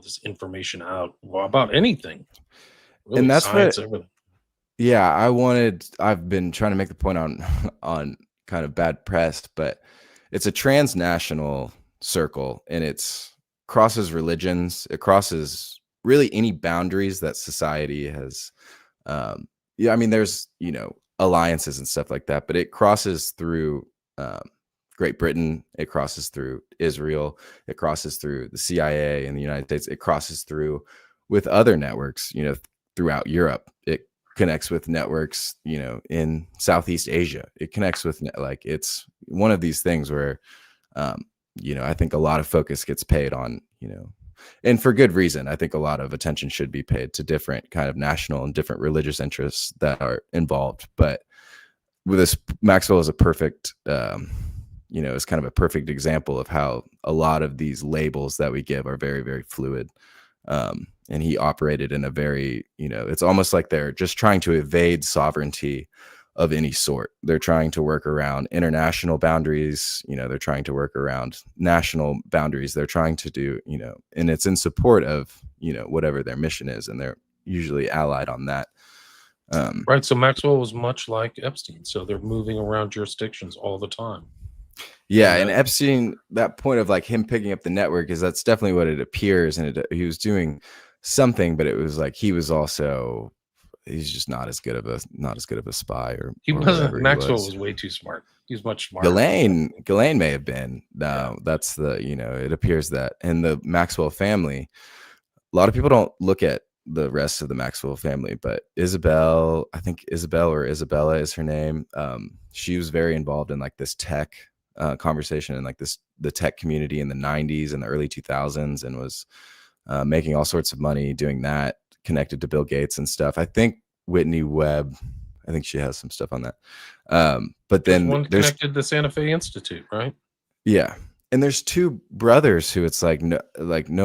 this information out about anything. Really, and that's science, what. Everything. Yeah, I've been trying to make the point on kind of bad press, but it's a transnational circle, and it's crosses religions. It crosses really any boundaries that society has. There's alliances and stuff like that, but it crosses through Great Britain. It crosses through Israel. It crosses through the CIA in the United States. It crosses through with other networks, throughout Europe. It connects with networks, in Southeast Asia. It connects with it's one of these things where, I think a lot of focus gets paid on, and for good reason. I think a lot of attention should be paid to different kind of national and different religious interests that are involved. But with this, Maxwell is a perfect, is kind of a perfect example of how a lot of these labels that we give are very, very fluid. And he operated in a very, it's almost like they're just trying to evade sovereignty of any sort. They're trying to work around international boundaries. They're trying to work around national boundaries. They're trying to do, and it's in support of, whatever their mission is. And they're usually allied on that. Right. So Maxwell was much like Epstein. So they're moving around jurisdictions all the time. Yeah, and Epstein, that point of like him picking up the network that's definitely what it appears, and he was doing something, but it was like he's just not as good of a spy or whatever Maxwell was. was way too smart. He's much smarter. Ghislaine may have been. That's it appears that in the Maxwell family, a lot of people don't look at the rest of the Maxwell family, but Isabel, I think Isabel or Isabella is her name. She was very involved in like this tech conversation and like the tech community in the 90s and the early 2000s, and was making all sorts of money doing that, connected to Bill Gates and stuff. I think Whitney Webb, I think she has some stuff on that. But then there's connected to the Santa Fe Institute, right? Yeah. And there's two brothers who it's like no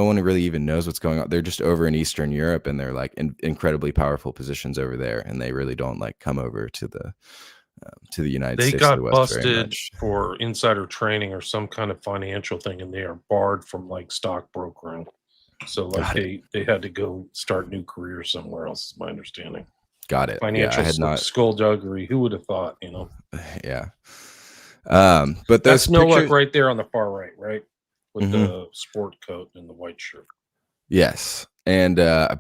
one really even knows what's going on. They're just over in Eastern Europe, and they're like in incredibly powerful positions over there, and they really don't like come over to the United States. They got busted for insider training or some kind of financial thing, and they are barred from like stockbrokering. So like they had to go start new careers somewhere else, is my understanding. Got it. Financial skullduggery. Who would have thought, Yeah. But that's Nowak right there on the far right? With the sport coat and the white shirt. Yes. And I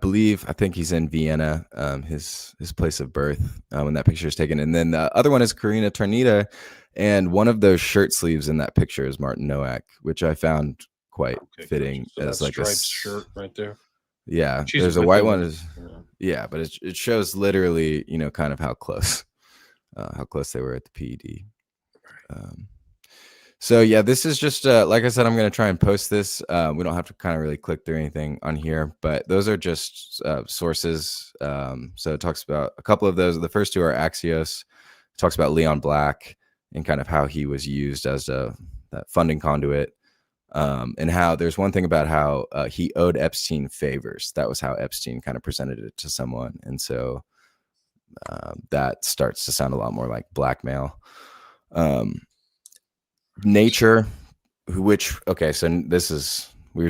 think he's in Vienna, his place of birth, when that picture is taken. And then the other one is Corina Tarnita, and one of those shirt sleeves in that picture is Martin Nowak, which I found quite fitting. So as like a shirt right there. Yeah, there's a white one. But it shows literally, kind of how close they were at the PED. So yeah, this is just like I said, I'm going to try and post this. We don't have to kind of really click through anything on here, but those are just sources. So it talks about a couple of those. The first two are Axios. It talks about Leon Black and kind of how he was used as that funding conduit. And how there's one thing about how he owed Epstein favors. That was how Epstein kind of presented it to someone. And so that starts to sound a lot more like blackmail. Nature, so we were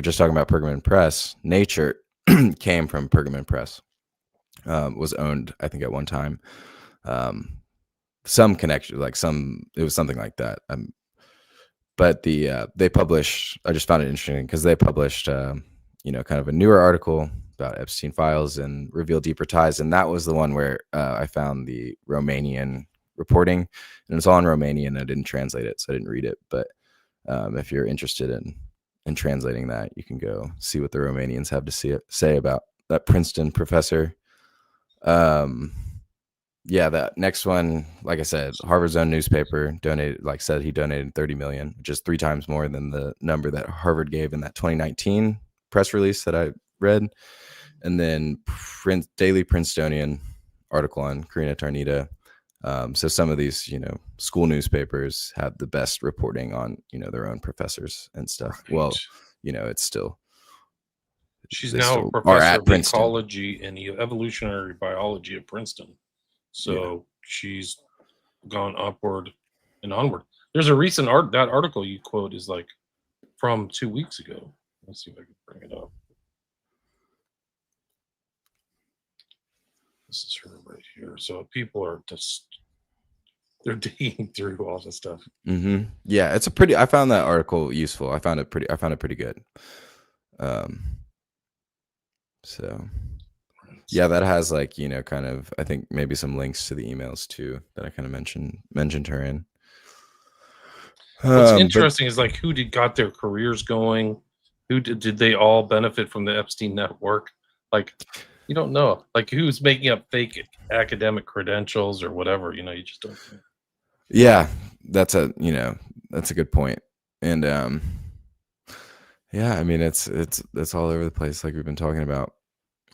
just talking about Pergamon Press. Nature came from Pergamon Press, was owned, I think, at one time. Some connection, it was something like that. But they published, I just found it interesting because they published, kind of a newer article about Epstein files and revealed deeper ties. And that was the one where I found the Romanian reporting, and it's all in Romanian. I didn't translate it, so I didn't read it. But if you're interested in translating that, you can go see what the Romanians have to say about that Princeton professor. That next one, like I said, Harvard's own newspaper said he donated $30 million, which is 3 times more than the number that Harvard gave in that 2019 press release that I read. And then Daily Princetonian article on Corina Tarnita. So some of these, school newspapers have the best reporting on, their own professors and stuff. Right. Well, it's still. She's now a professor of ecology and evolutionary biology at Princeton. So she's gone upward and onward. There's a recent that article you quote is like from 2 weeks ago. Let's see if I can bring it up. This is her right here. So people are they're digging through all this stuff. Mm-hmm. Yeah, I found that article useful. I found it pretty good. So yeah, that has kind of, I think maybe some links to the emails too that I kind of mentioned her in. What's interesting is who got their careers going? Who did they all benefit from the Epstein network? You don't know, who's making up fake academic credentials or whatever. You just don't know. Yeah, that's a good point. And I mean it's all over the place like we've been talking about.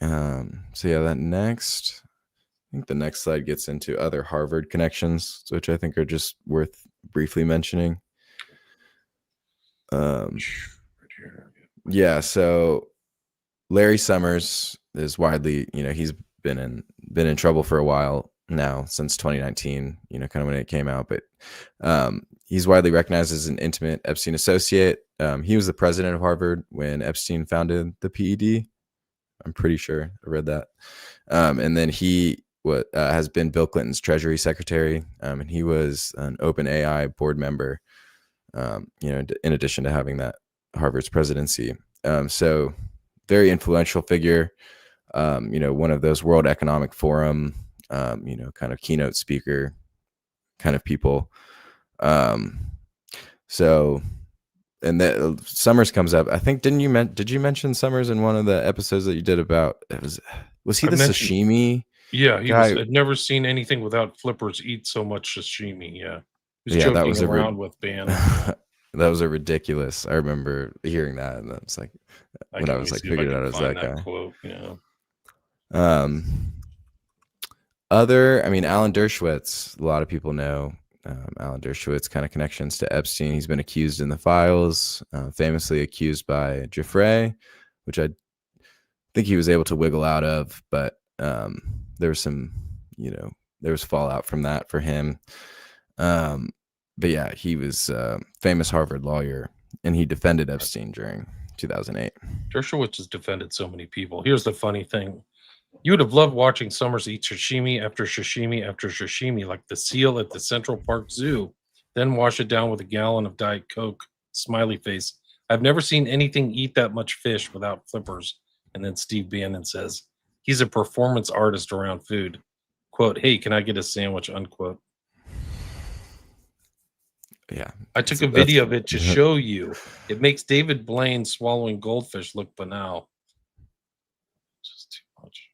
So yeah, I think the next slide gets into other Harvard connections, which I think are just worth briefly mentioning. Yeah, so Larry Summers is widely, he's been in trouble for a while now, since 2019, kind of when it came out, but he's widely recognized as an intimate Epstein associate. He was the president of Harvard when Epstein founded the PED. I'm pretty sure I read that. And then he has been Bill Clinton's Treasury Secretary, and he was an OpenAI board member In addition to having that Harvard's presidency. So very influential figure, one of those World Economic Forum, kind of keynote speaker kind of people. So, and that Summers comes up. I think did you mention Summers in one of the episodes that you did about was he the sashimi? Yeah, I'd never seen anything without flippers eat so much sashimi. Yeah, he was Yeah, that joking was around with Bannon. that was a ridiculous. I remember hearing that, and that's like when I was like figured out it was that guy. Quote, yeah. Alan Dershowitz, a lot of people know Alan Dershowitz kind of connections to Epstein. He's been accused in the files, famously accused by Giuffre, which I think he was able to wiggle out of, but there was some, there was fallout from that for him. But yeah, he was a famous Harvard lawyer, and he defended Epstein during 2008. Dershowitz has defended so many people. Here's the funny thing. You would have loved watching Summers eat sashimi after sashimi after sashimi, like the seal at the Central Park Zoo, then wash it down with a gallon of Diet Coke. Smiley face. I've never seen anything eat that much fish without flippers. And then Steve Bannon says, he's a performance artist around food. Quote, hey, can I get a sandwich? Unquote. Yeah. I took a video of it to show you. It makes David Blaine swallowing goldfish look banal. Just too much.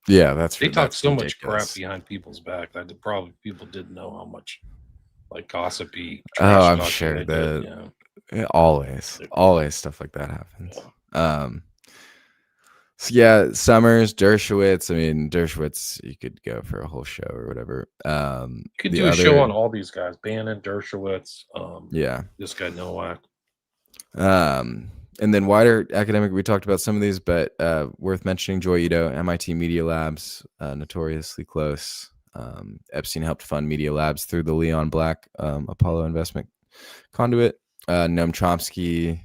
Yeah, they talk so ridiculous. Much crap behind people's back that probably people didn't know how much like gossipy. I'm sure that always stuff like that happens. Yeah. So yeah, Summers, Dershowitz. I mean, Dershowitz, you could go for a whole show or whatever. You could do a show on all these guys: Bannon, Dershowitz. This guy Nowak. And then wider academic, we talked about some of these, but worth mentioning: Joy Ito, MIT Media Labs, notoriously close. Epstein helped fund Media Labs through the Leon Black Apollo investment conduit. Noam Chomsky.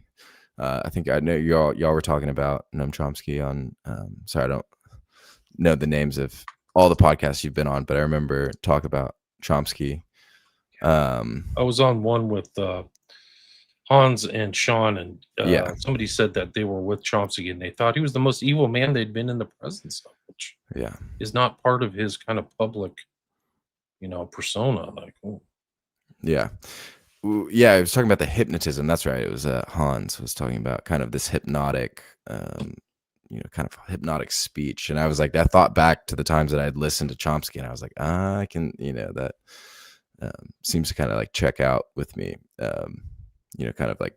I think I know y'all were talking about Noam Chomsky on. Sorry, I don't know the names of all the podcasts you've been on, but I remember talk about Chomsky. I was on one with Hans and Sean, and somebody said that they were with Chomsky and they thought he was the most evil man they'd been in the presence of, which is not part of his kind of public, persona. Like, yeah. I was talking about the hypnotism. That's right. It was Hans was talking about kind of this hypnotic, kind of hypnotic speech. And I was like, I thought back to the times that I'd listened to Chomsky, and I was like, I can, that seems to kind of like check out with me. Kind of like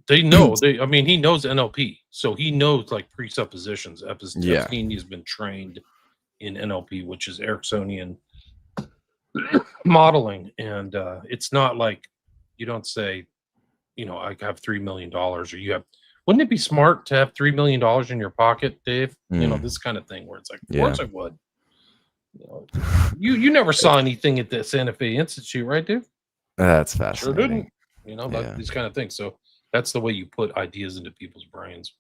they know. He knows NLP, so he knows like presuppositions. Epstein has been trained in NLP, which is Ericksonian modeling, and it's not like you don't say, I have $3 million, or you have. Wouldn't it be smart to have $3 million in your pocket, Dave? This kind of thing where it's like, of course I would. You never saw anything at the Santa Fe Institute, right, Dave? That's fascinating. Sure didn't. These kind of things. So that's the way you put ideas into people's brains.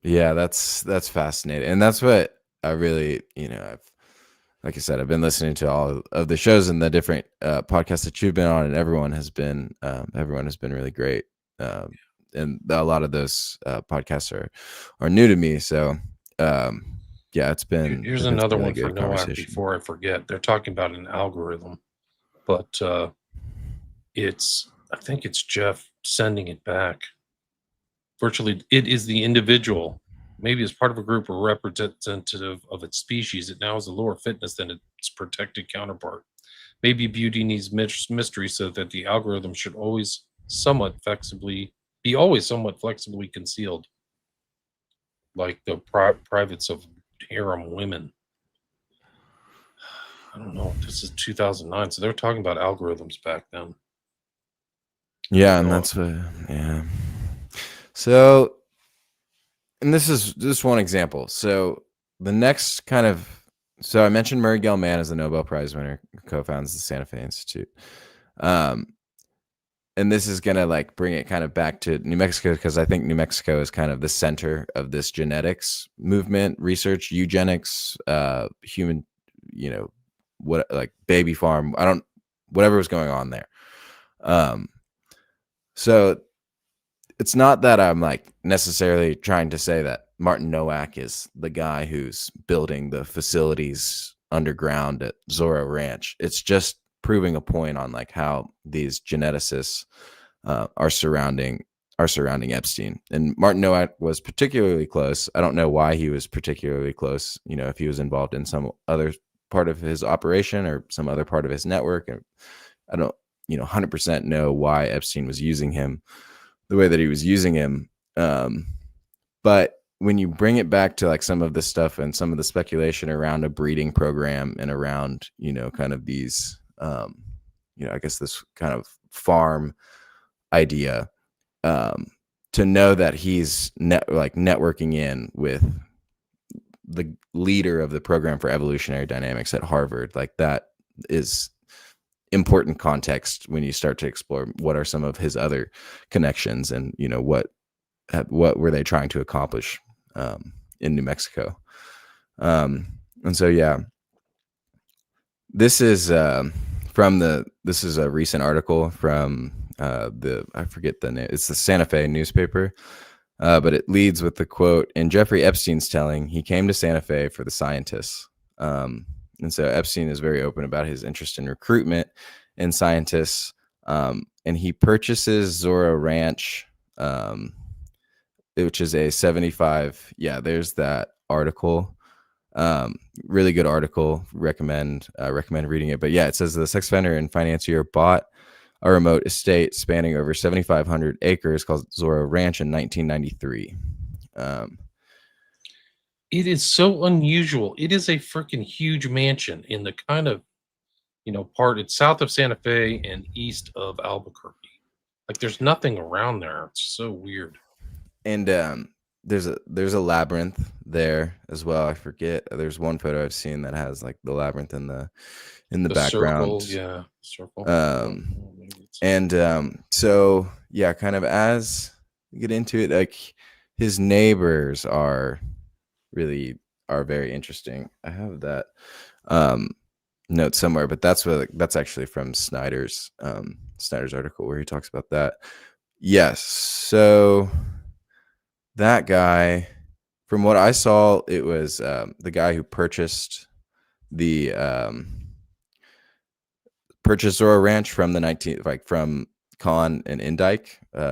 Yeah, that's fascinating, and that's what I really, like I said, I've been listening to all of the shows and the different podcasts that you've been on, and everyone has been really great. And a lot of those podcasts are new to me. So, it's been. Here's another one for Nowak before I forget. They're talking about an algorithm, but I think it's Jeff sending it back. Virtually, it is the individual. Maybe as part of a group or representative of its species, it now has a lower fitness than its protected counterpart. Maybe beauty needs mystery so that the algorithm should always somewhat flexibly concealed, like the privates of harem women. I don't know. This is 2009, so they're talking about algorithms back then. Yeah, and that's what. Yeah. So. And this is just one example. So the next so I mentioned Murray Gell-Mann as the Nobel Prize winner, co-founds the Santa Fe Institute. And this is going to like bring it kind of back to New Mexico, because I think New Mexico is kind of the center of this genetics movement, research, eugenics, human, what like baby farm. Whatever was going on there. So it's not that I'm like necessarily trying to say that Martin Nowak is the guy who's building the facilities underground at Zorro Ranch. It's just proving a point on like how these geneticists are surrounding Epstein. And Martin Nowak was particularly close. I don't know why he was particularly close. You know, if he was involved in some other part of his operation or some other part of his network. I don't, 100% know why Epstein was using him the way that he was using him. But when you bring it back to like some of the stuff and some of the speculation around a breeding program and around, kind of these, I guess this kind of farm idea, to know that he's networking in with the leader of the program for evolutionary dynamics at Harvard, like that is important context when you start to explore what are some of his other connections and what were they trying to accomplish in New Mexico. And so this is this is a recent article from I forget the name, it's the Santa Fe newspaper, but it leads with the quote: "In Jeffrey Epstein's telling, he came to Santa Fe for the scientists." And so Epstein is very open about his interest in recruitment and scientists. And he purchases Zorro Ranch, which is a 75. Yeah, there's that article. Really good article. Recommend reading it. But yeah, it says the sex offender and financier bought a remote estate spanning over 7,500 acres called Zorro Ranch in 1993. It is so unusual. It is a freaking huge mansion in the kind of, part. It's south of Santa Fe and east of Albuquerque. Like there's nothing around there. It's so weird. And there's a labyrinth there as well. I forget. There's one photo I've seen that has like the labyrinth in the background. Circle. So yeah, kind of as we get into it, like his neighbors are very interesting. I have that note somewhere, but that's actually from Snyder's article where he talks about that. Yes. So that guy, from what I saw, it was the guy who purchased Zorro Ranch from the from Kahn and Indike,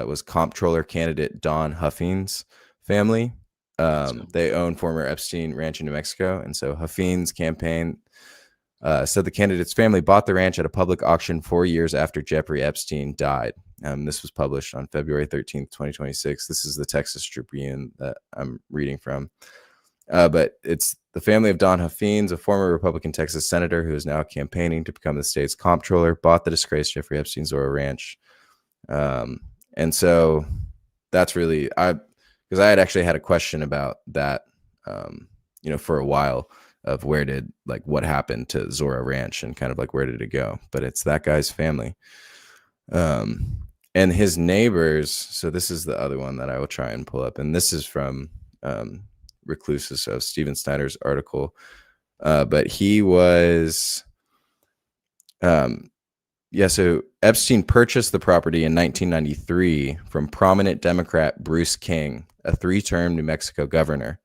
was comptroller candidate Don Huffing's family. They own former Epstein Ranch in New Mexico. And so Huffing's campaign said the candidate's family bought the ranch at a public auction 4 years after Jeffrey Epstein died. This was published on February 13th, 2026. This is the Texas Tribune that I'm reading from. But it's the family of Don Huffines, a former Republican Texas senator who is now campaigning to become the state's comptroller, bought the disgraced Jeffrey Epstein Zorro Ranch. And so that's really, because I had actually had a question about that, for a while, of what happened to Zorro Ranch and kind of like where did it go? But it's that guy's family. And his neighbors. So this is the other one that I will try and pull up. And this is from Reclusus of Steven Snyder's article. But he was, so Epstein purchased the property in 1993 from prominent Democrat Bruce King, a 3-term New Mexico governor.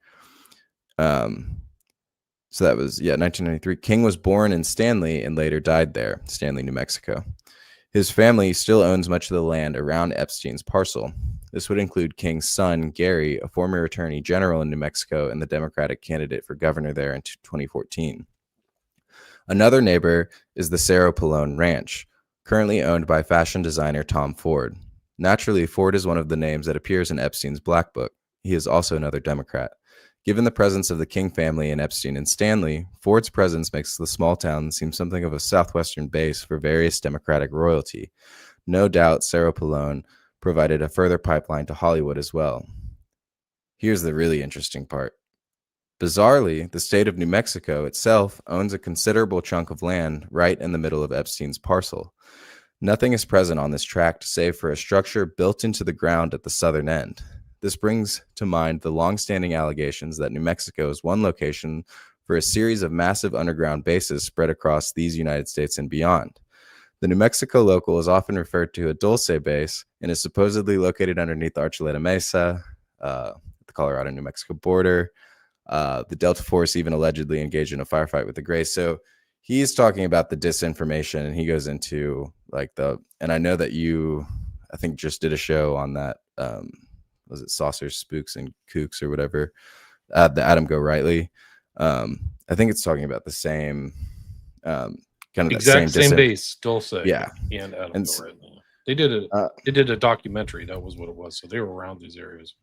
So that was, 1993. King was born in Stanley and later died there, Stanley, New Mexico. His family still owns much of the land around Epstein's parcel. This would include King's son, Gary, a former attorney general in New Mexico and the Democratic candidate for governor there in 2014. Another neighbor is the Cerro Pelon Ranch, currently owned by fashion designer Tom Ford. Naturally, Ford is one of the names that appears in Epstein's Black Book. He is also another Democrat. Given the presence of the King family and Epstein and Stanley, Ford's presence makes the small town seem something of a southwestern base for various Democratic royalty. No doubt Cerro Pelon provided a further pipeline to Hollywood as well. Here's the really interesting part. Bizarrely, the state of New Mexico itself owns a considerable chunk of land right in the middle of Epstein's parcel. Nothing is present on this tract save for a structure built into the ground at the southern end. This brings to mind the long-standing allegations that New Mexico is one location for a series of massive underground bases spread across these United States and beyond. The New Mexico local is often referred to a Dulce base and is supposedly located underneath the Archuleta Mesa, the Colorado-New Mexico border. The Delta Force even allegedly engaged in a firefight with the Grays. So he's talking about the disinformation, and he goes into like and I know that you, I think, just did a show on that. Was it Saucers, Spooks, and Kooks or whatever? The Adam Go Rightly. I think it's talking about the same kind of exact that same base, Dulce. Yeah, and Adam and Go Rightly. They did a documentary. That was what it was. So they were around these areas.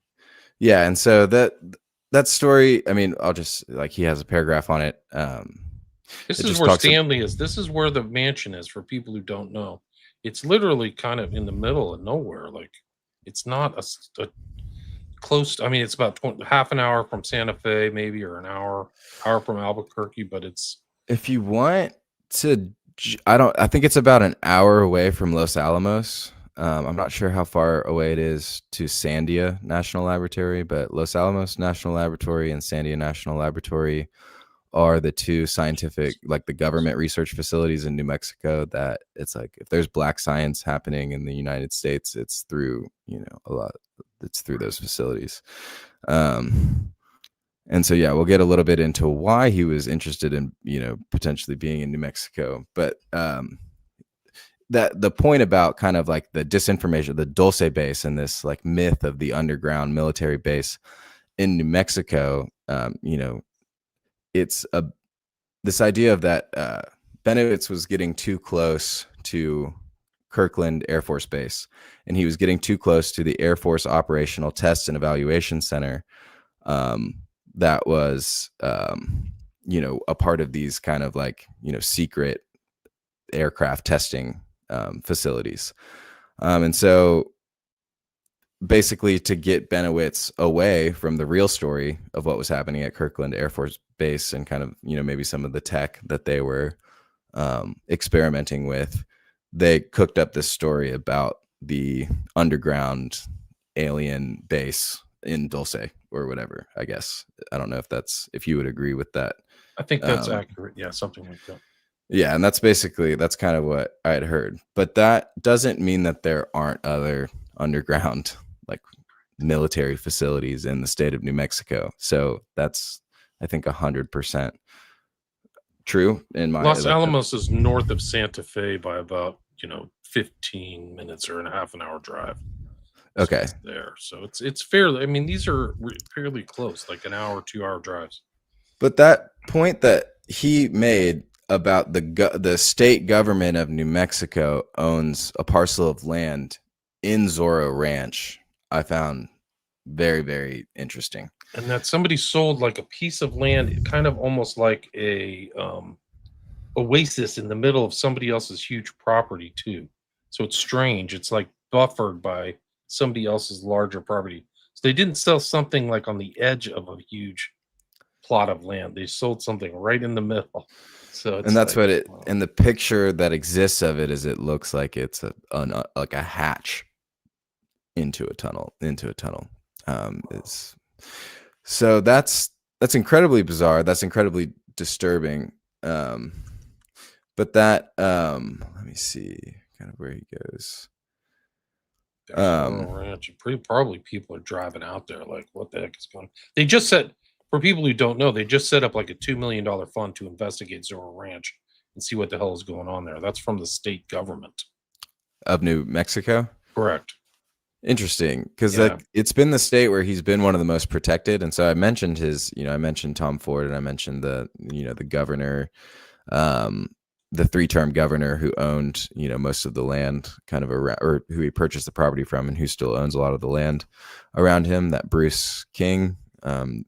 Yeah, and so that story, I mean, I'll just like, he has a paragraph on it. This is where Stanley is. This is where the mansion is for people who don't know. It's literally kind of in the middle of nowhere. Like, it's not a close. I mean, it's about half an hour from Santa Fe, maybe, or an hour from Albuquerque. But it's, if you want to, I think it's about an hour away from Los Alamos. I'm not sure how far away it is to Sandia National Laboratory, but Los Alamos National Laboratory and Sandia National Laboratory are the two scientific, like the government research facilities in New Mexico that it's like, if there's black science happening in the United States, it's through, it's through those facilities. And so, yeah, we'll get a little bit into why he was interested in, potentially being in New Mexico. But that the point about kind of like the disinformation, the Dulce base, and this like myth of the underground military base in New Mexico, it's this idea of that Benowitz was getting too close to Kirkland Air Force Base, and he was getting too close to the Air Force Operational Test and Evaluation Center. That was, a part of these kind of like, secret aircraft testing facilities. And so basically to get Benowitz away from the real story of what was happening at Kirkland Air Force Base and kind of, maybe some of the tech that they were experimenting with, they cooked up this story about the underground alien base in Dulce or whatever, I guess. I don't know if you would agree with that. I think that's accurate. Yeah, something like that. Yeah, and that's kind of what I had heard. But that doesn't mean that there aren't other underground like military facilities in the state of New Mexico. So that's, I think, 100% true in my Los Alamos is north of Santa Fe by about 15 minutes or a half an hour drive. Okay. So there. So it's fairly, I mean, these are fairly close, like an hour, 2 hour drives. But that point that he made about the state government of New Mexico owns a parcel of land in Zorro Ranch, I found very, very interesting. And that somebody sold like a piece of land, kind of almost like a oasis in the middle of somebody else's huge property too. So it's strange. It's like buffered by somebody else's larger property. So they didn't sell something like on the edge of a huge plot of land. They sold something right in the middle. So and that's like, and the picture that exists of it is, it looks like it's like a hatch into a tunnel. So that's incredibly bizarre. That's incredibly disturbing. But that let me see kind of where he goes. Ranch. Probably people are driving out there like, what the heck is going on? They just said, for people who don't know, they just set up like a $2 million fund to investigate Zorro Ranch and see what the hell is going on there. That's from the state government of New Mexico. Correct. Interesting, because it's been the state where he's been one of the most protected. And so I mentioned I mentioned Tom Ford, and I mentioned the governor, the 3-term governor who owned, most of the land kind of around, or who he purchased the property from, and who still owns a lot of the land around him, that Bruce King, kind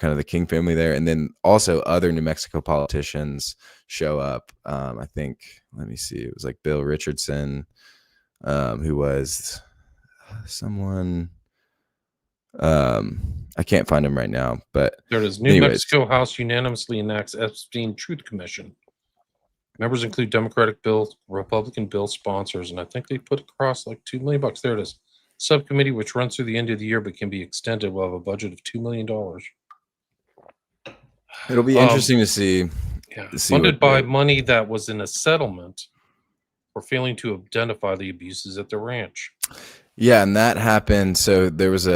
of the King family there. And then also other New Mexico politicians show up. I think, let me see, it was like Bill Richardson, who was someone, I can't find him right now, but there it is. New Mexico House unanimously enacts Epstein Truth Commission. Members include Democratic bill, Republican bill sponsors, and I think they put across like $2 million. There it is. Subcommittee, which runs through the end of the year but can be extended, will have a budget of $2 million. It'll be interesting to see. Funded by money that was in a settlement for failing to identify the abuses at the ranch. Yeah, and that happened. So there was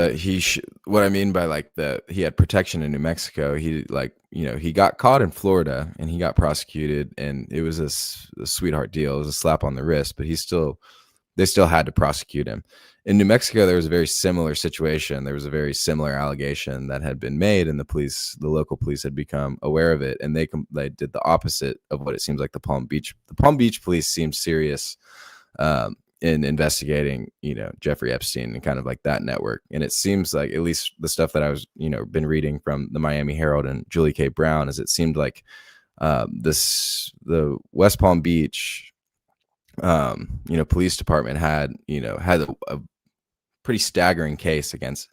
what I mean by like he had protection in New Mexico. He he got caught in Florida and he got prosecuted, and it was a sweetheart deal. It was a slap on the wrist, but they still had to prosecute him. In New Mexico, there was a very similar situation. There was a very similar allegation that had been made, and the local police had become aware of it, and they did the opposite of what it seems like the Palm Beach police seemed serious in investigating, Jeffrey Epstein and kind of like that network. And it seems like, at least the stuff that I was, been reading from the Miami Herald and Julie K. Brown, is it seemed like the West Palm Beach police department had a pretty staggering case against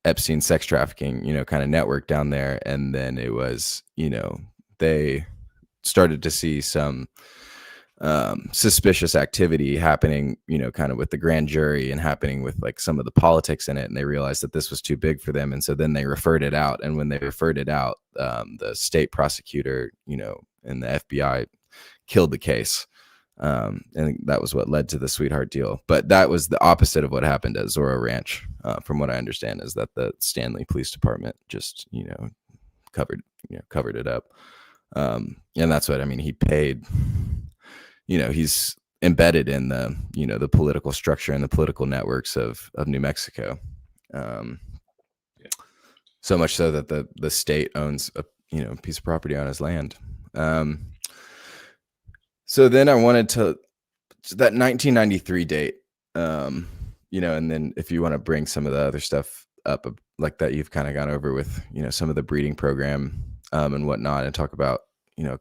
Epstein sex trafficking, kind of network down there. And then it was, they started to see some suspicious activity happening, kind of with the grand jury and happening with like some of the politics in it. And they realized that this was too big for them. And so then they referred it out. And when they referred it out, the state prosecutor, and the FBI killed the case. And that was what led to the sweetheart deal. But that was the opposite of what happened at Zorro Ranch. From what I understand, is that the Stanley Police Department just, covered it up. And that's what I mean. He paid, he's embedded in the, the political structure and the political networks of New Mexico. So much so that the state owns a, piece of property on his land. So then I wanted to that 1993 date, and then if you want to bring some of the other stuff up like that you've kind of gone over with, some of the breeding program and whatnot, and talk about,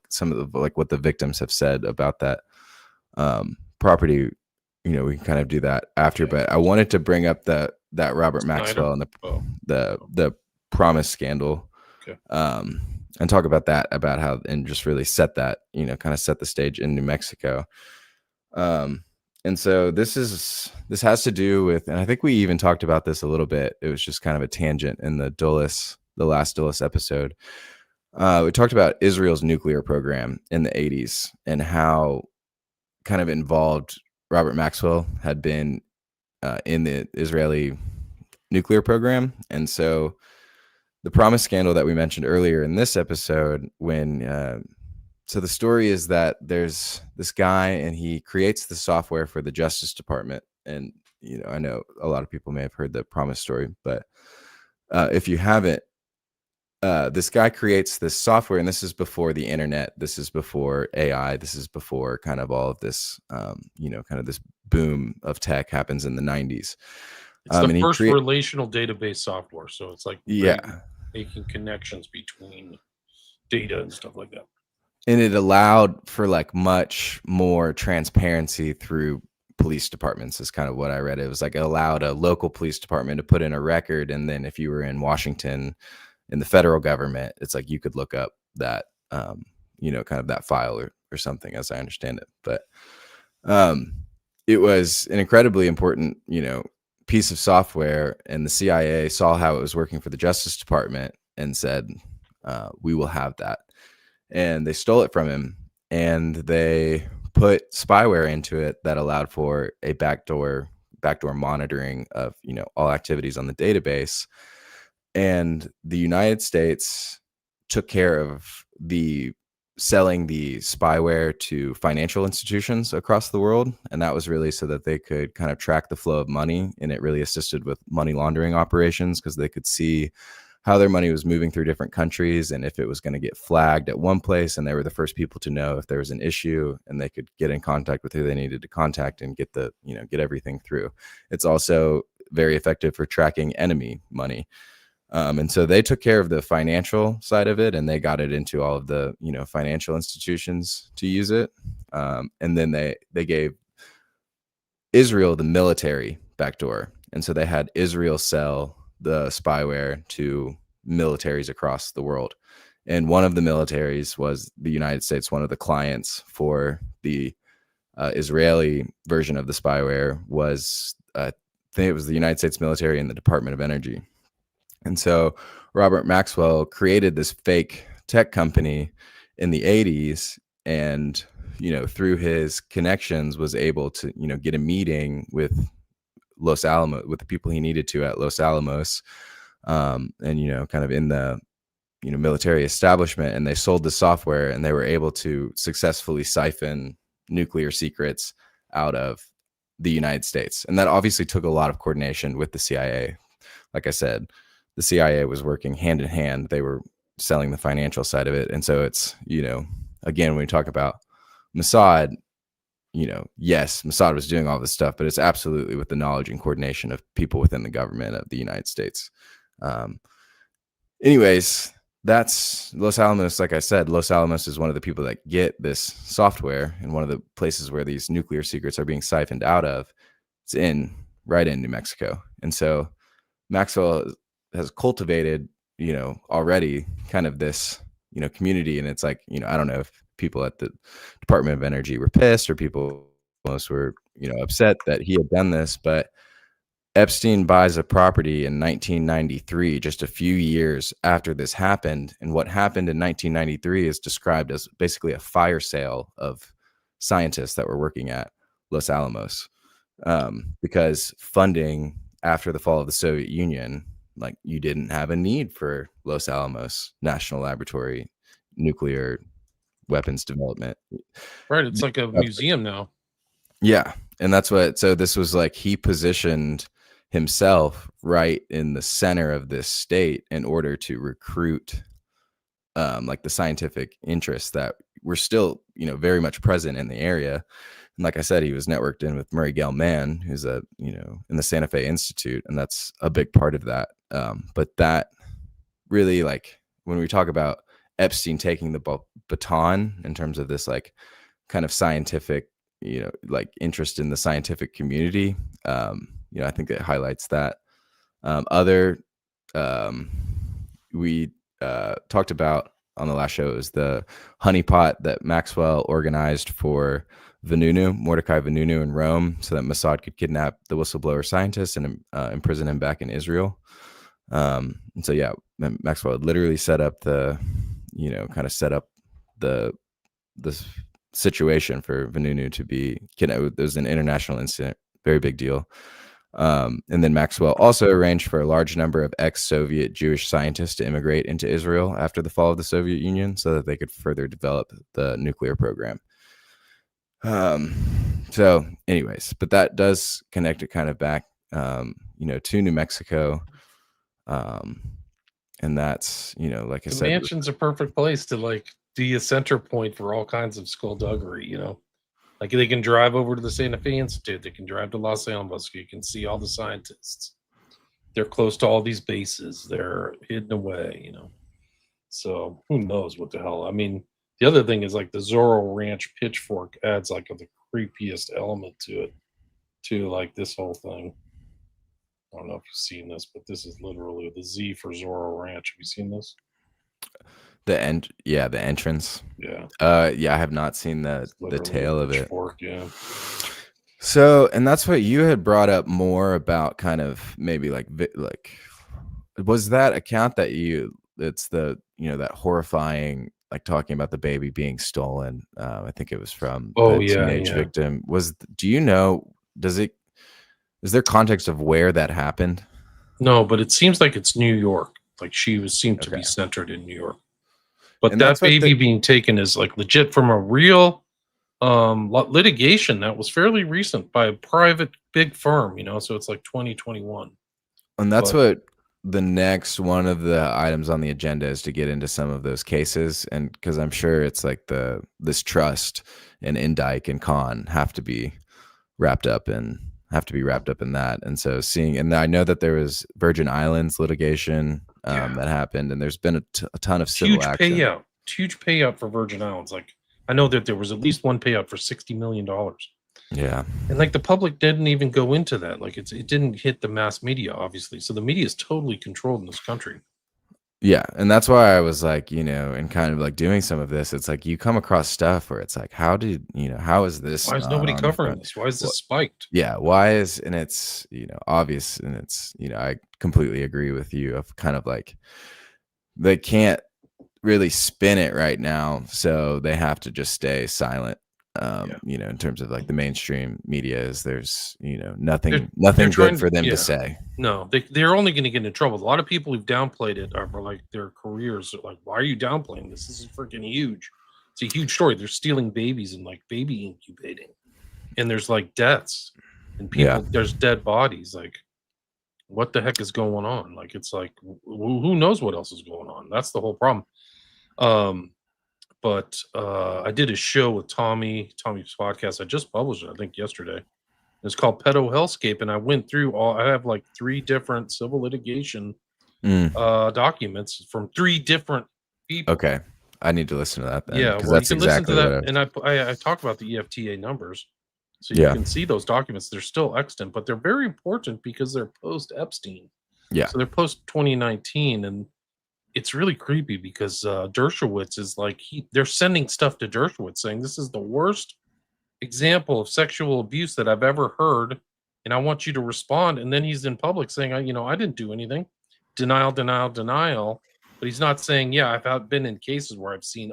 some of the, like what the victims have said about that property, we can kind of do that after. But I wanted to bring up that Robert Maxwell and the promise scandal. Okay. And talk about that, about how, and just really set that, kind of set the stage in New Mexico. And so this has to do with, and I think we even talked about this a little bit. It was just kind of a tangent in the last Dulles episode. We talked about Israel's nuclear program in the 80s and how kind of involved Robert Maxwell had been in the Israeli nuclear program. And so the promise scandal that we mentioned earlier in this episode, so the story is that there's this guy and he creates the software for the Justice Department. And, I know a lot of people may have heard the promise story, but if you haven't, this guy creates this software, and this is before the internet. This is before AI. This is before kind of all of this, kind of this boom of tech happens in the 90s. It's the first relational database software. So it's like making connections between data and stuff like that. And it allowed for like much more transparency through police departments is kind of what I read. It was like it allowed a local police department to put in a record. And then if you were in Washington in the federal government, it's like you could look up that, kind of that file or something, as I understand it. But it was an incredibly important, piece of software, and the CIA saw how it was working for the Justice Department and said, we will have that. And they stole it from him, and they put spyware into it that allowed for a backdoor monitoring of, all activities on the database. And the United States took care of selling the spyware to financial institutions across the world. And that was really so that they could kind of track the flow of money. And it really assisted with money laundering operations, because they could see how their money was moving through different countries and if it was going to get flagged at one place. And they were the first people to know if there was an issue, and they could get in contact with who they needed to contact and get get everything through. It's also very effective for tracking enemy money. And so they took care of the financial side of it, and they got it into all of the, financial institutions to use it. And then they gave Israel the military backdoor. And so they had Israel sell the spyware to militaries across the world. And one of the militaries was the United States. One of the clients for the Israeli version of the spyware was, I think it was the United States military and the Department of Energy. And so Robert Maxwell created this fake tech company in the 80s and through his connections was able to, get a meeting with Los Alamos, with the people he needed to at Los Alamos, and, kind of in the, military establishment, and they sold the software, and they were able to successfully siphon nuclear secrets out of the United States. And that obviously took a lot of coordination with the CIA. Like I said, the CIA was working hand in hand. They were selling the financial side of it. And so it's, again, when we talk about Mossad, yes, Mossad was doing all this stuff, but it's absolutely with the knowledge and coordination of people within the government of the United States. Anyways, that's Los Alamos. Like I said, Los Alamos is one of the people that get this software, and one of the places where these nuclear secrets are being siphoned out of. It's right in New Mexico. And so Maxwell has cultivated, already kind of this, community. And it's like, I don't know if people at the Department of Energy were pissed, or people most were, upset that he had done this, but Epstein buys a property in 1993, just a few years after this happened. And what happened in 1993 is described as basically a fire sale of scientists that were working at Los Alamos, because funding after the fall of the Soviet Union, like, you didn't have a need for Los Alamos National Laboratory nuclear weapons development. Right. It's like a museum now. Yeah. And that's so this was like, he positioned himself right in the center of this state in order to recruit like the scientific interests that were still, very much present in the area. And like I said, he was networked in with Murray Gell-Mann, who's in the Santa Fe Institute, and that's a big part of that. But that really, like, when we talk about Epstein taking the baton in terms of this, like, kind of scientific, like, interest in the scientific community, I think it highlights that. We talked about on the last show is the honeypot that Maxwell organized for Mordecai Vanunu in Rome, so that Mossad could kidnap the whistleblower scientist and imprison him back in Israel. And so, yeah, Maxwell had literally set up the situation for Vanunu to be kidnapped. It was an international incident, very big deal. And then Maxwell also arranged for a large number of ex-Soviet Jewish scientists to immigrate into Israel after the fall of the Soviet Union, so that they could further develop the nuclear program. So anyways, but that does connect it kind of back, to New Mexico. And that's, like I said, the mansion's a perfect place to, like, be a center point for all kinds of skullduggery, Like, they can drive over to the Santa Fe Institute. They can drive to Los Alamos. You can see all the scientists. They're close to all these bases. They're hidden away, So who knows what the hell? I mean, the other thing is, like, the Zorro Ranch pitchfork adds, like, the creepiest element to it, to, like, this whole thing. I don't know if you've seen this, but this is literally the Z for Zorro Ranch. Have you seen this? The entrance. Yeah. I have not seen the tail of it. Yeah. So, and that's what you had brought up more about, kind of maybe like was that account that it's the, that horrifying, like, talking about the baby being stolen. I think it was from the teenage victim. Is there context of where that happened? No, but it seems like it's New York. Like, she seemed to be centered in New York. But that baby being taken is, like, legit from a real litigation that was fairly recent by a private big firm, so it's like 2021. And that's what the next one of the items on the agenda is, to get into some of those cases. And because I'm sure it's like this trust and Indike and Khan have to be wrapped up in that. And so and I know that there was Virgin Islands litigation that happened, and there's been a ton of civil action. Huge payout for Virgin Islands. Like, I know that there was at least one payout for $60 million. Yeah. And, like, the public didn't even go into that. Like, it didn't hit the mass media, obviously. So the media is totally controlled in this country. Yeah. And that's why I was like, and kind of like doing some of this, it's like you come across stuff where it's like, how is this? Why is nobody covering this? Why is this spiked? Yeah. And it's, obvious. And it's, I completely agree with you of kind of like, they can't really spin it right now. So they have to just stay silent. In terms of like the mainstream media, is there's They're nothing trying good to, for them to yeah. say. No, they're only going to get in trouble. A lot of people who've downplayed it are like their careers. Are like, why are you downplaying this? This is freaking huge. It's a huge story. They're stealing babies and like baby incubating, and there's like deaths and people. There's dead bodies. Like, what the heck is going on? Like, it's like who knows what else is going on? That's the whole problem. But I did a show with Tommy's podcast. I just published it, I think, yesterday. It's called Pedo Hellscape, and I went through I have like 3 different civil litigation documents from 3 different people. Okay, I need to listen to that then. Yeah, because well, you that's can listen exactly to what that, and I talk about the EFTA numbers, so you can see those documents. They're still extant, but they're very important because they're post Epstein. Yeah. So they're post 2019, and it's really creepy because Dershowitz is like they're sending stuff to Dershowitz saying this is the worst example of sexual abuse that I've ever heard, and I want you to respond. And then he's in public saying, I didn't do anything. Denial, denial, denial. But he's not saying, yeah, I've been in cases where I've seen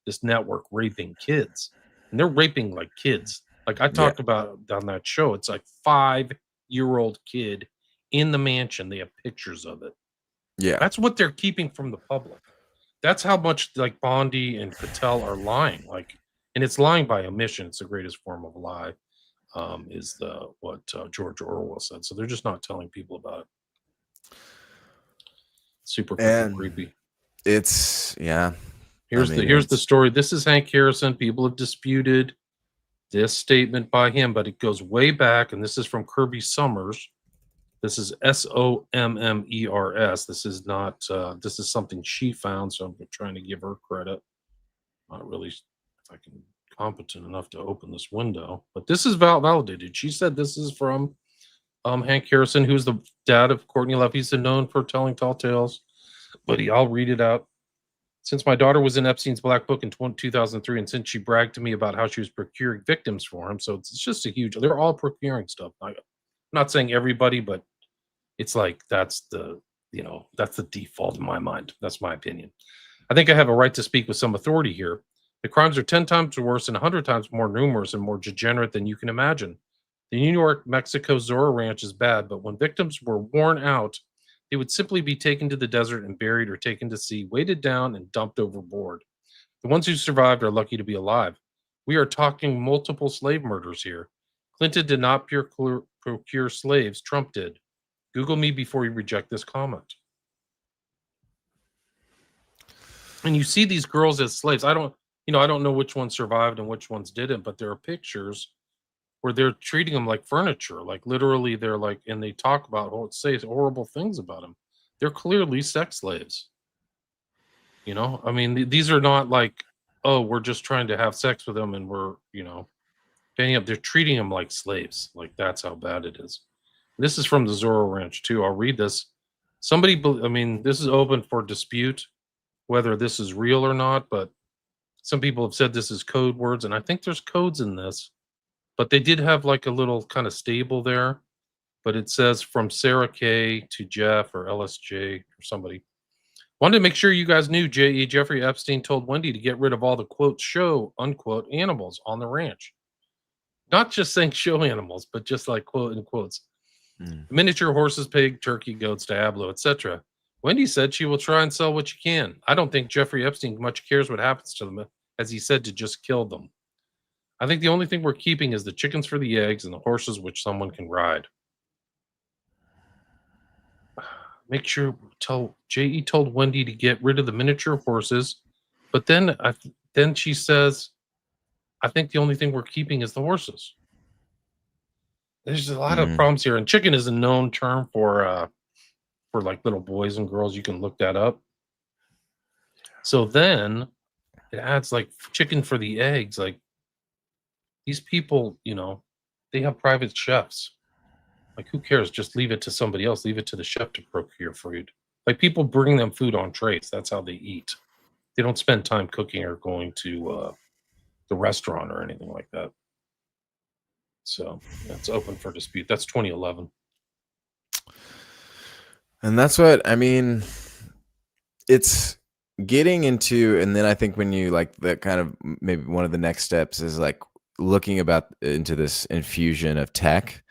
this network raping kids, and they're raping like kids. Like I talked about on that show, it's like 5-year-old kid in the mansion. They have pictures of it. Yeah. That's what they're keeping from the public. That's how much like Bondi and Patel are lying. Like, and it's lying by omission. It's the greatest form of lie, is what George Orwell said. So they're just not telling people about it. Super freaking creepy. It's Here's the story. This is Hank Harrison. People have disputed this statement by him, but it goes way back, and this is from Kirby Summers. This is Sommers. This is not. This is something she found, so I'm trying to give her credit. Not really, if I can, competent enough to open this window, but this is validated. She said this is from Hank Harrison, who's the dad of Courtney Love. He's known for telling tall tales, but I'll read it out. Since my daughter was in Epstein's Black Book in 2003, and since she bragged to me about how she was procuring victims for him, so it's just a huge. They're all procuring stuff. I'm not saying everybody, but it's like that's the default in my mind. That's my opinion. I think I have a right to speak with some authority here. The crimes are 10 times worse and 100 times more numerous and more degenerate than you can imagine. The New York, Mexico Zorro Ranch is bad, but when victims were worn out, they would simply be taken to the desert and buried, or taken to sea, weighted down, and dumped overboard. The ones who survived are lucky to be alive. We are talking multiple slave murders here. Clinton did not procure slaves. Trump did. Google me before you reject this comment. And you see these girls as slaves. I don't know which ones survived and which ones didn't, but there are pictures where they're treating them like furniture. Like literally they're like, and they talk about, say horrible things about them. They're clearly sex slaves. I mean, these are not like, oh, we're just trying to have sex with them and we're, paying up. They're treating them like slaves. Like that's how bad it is. This is from the Zorro Ranch too. I'll read this. This is open for dispute whether this is real or not, but some people have said this is code words, and I think there's codes in this. But they did have like a little kind of stable there, but it says from Sarah K to Jeff or LSJ or somebody. Wanted to make sure you guys knew Jeffrey Epstein told Wendy to get rid of all the quote show unquote animals on the ranch. Not just saying show animals, but just like quote in quotes. Miniature horses, pig, turkey, goats, Diablo, etc. Wendy said she will try and sell what you can. I don't think Jeffrey Epstein much cares what happens to them, as he said to just kill them. I think the only thing we're keeping is the chickens for the eggs and the horses which someone can ride. Make sure J.E. told Wendy to get rid of the miniature horses, but then she says, I think the only thing we're keeping is the horses. There's a lot of problems here, and chicken is a known term for like little boys and girls. You can look that up. So then it adds like chicken for the eggs. Like these people, they have private chefs. Like who cares? Just leave it to somebody else. Leave it to the chef to procure food. Like people bring them food on trays. That's how they eat. They don't spend time cooking or going to the restaurant or anything like that. So it's open for dispute. That's 2011. And that's what I mean. It's getting into, and then I think when you like the kind of maybe one of the next steps is like looking about into this infusion of tech,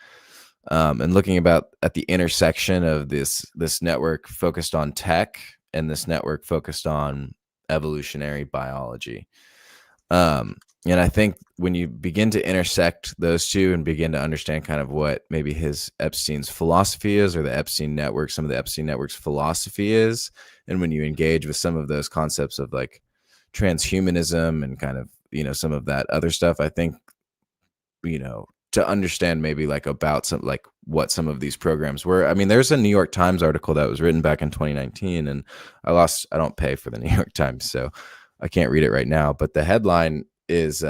and looking about at the intersection of this network focused on tech and this network focused on evolutionary biology. And I think when you begin to intersect those two and begin to understand kind of what maybe Epstein's philosophy is, or the Epstein network, some of the Epstein network's philosophy is, and when you engage with some of those concepts of like transhumanism and kind of, some of that other stuff, I think, to understand maybe like about some, like what some of these programs were. I mean, there's a New York Times article that was written back in 2019, and I don't pay for the New York Times, so I can't read it right now, but the headline is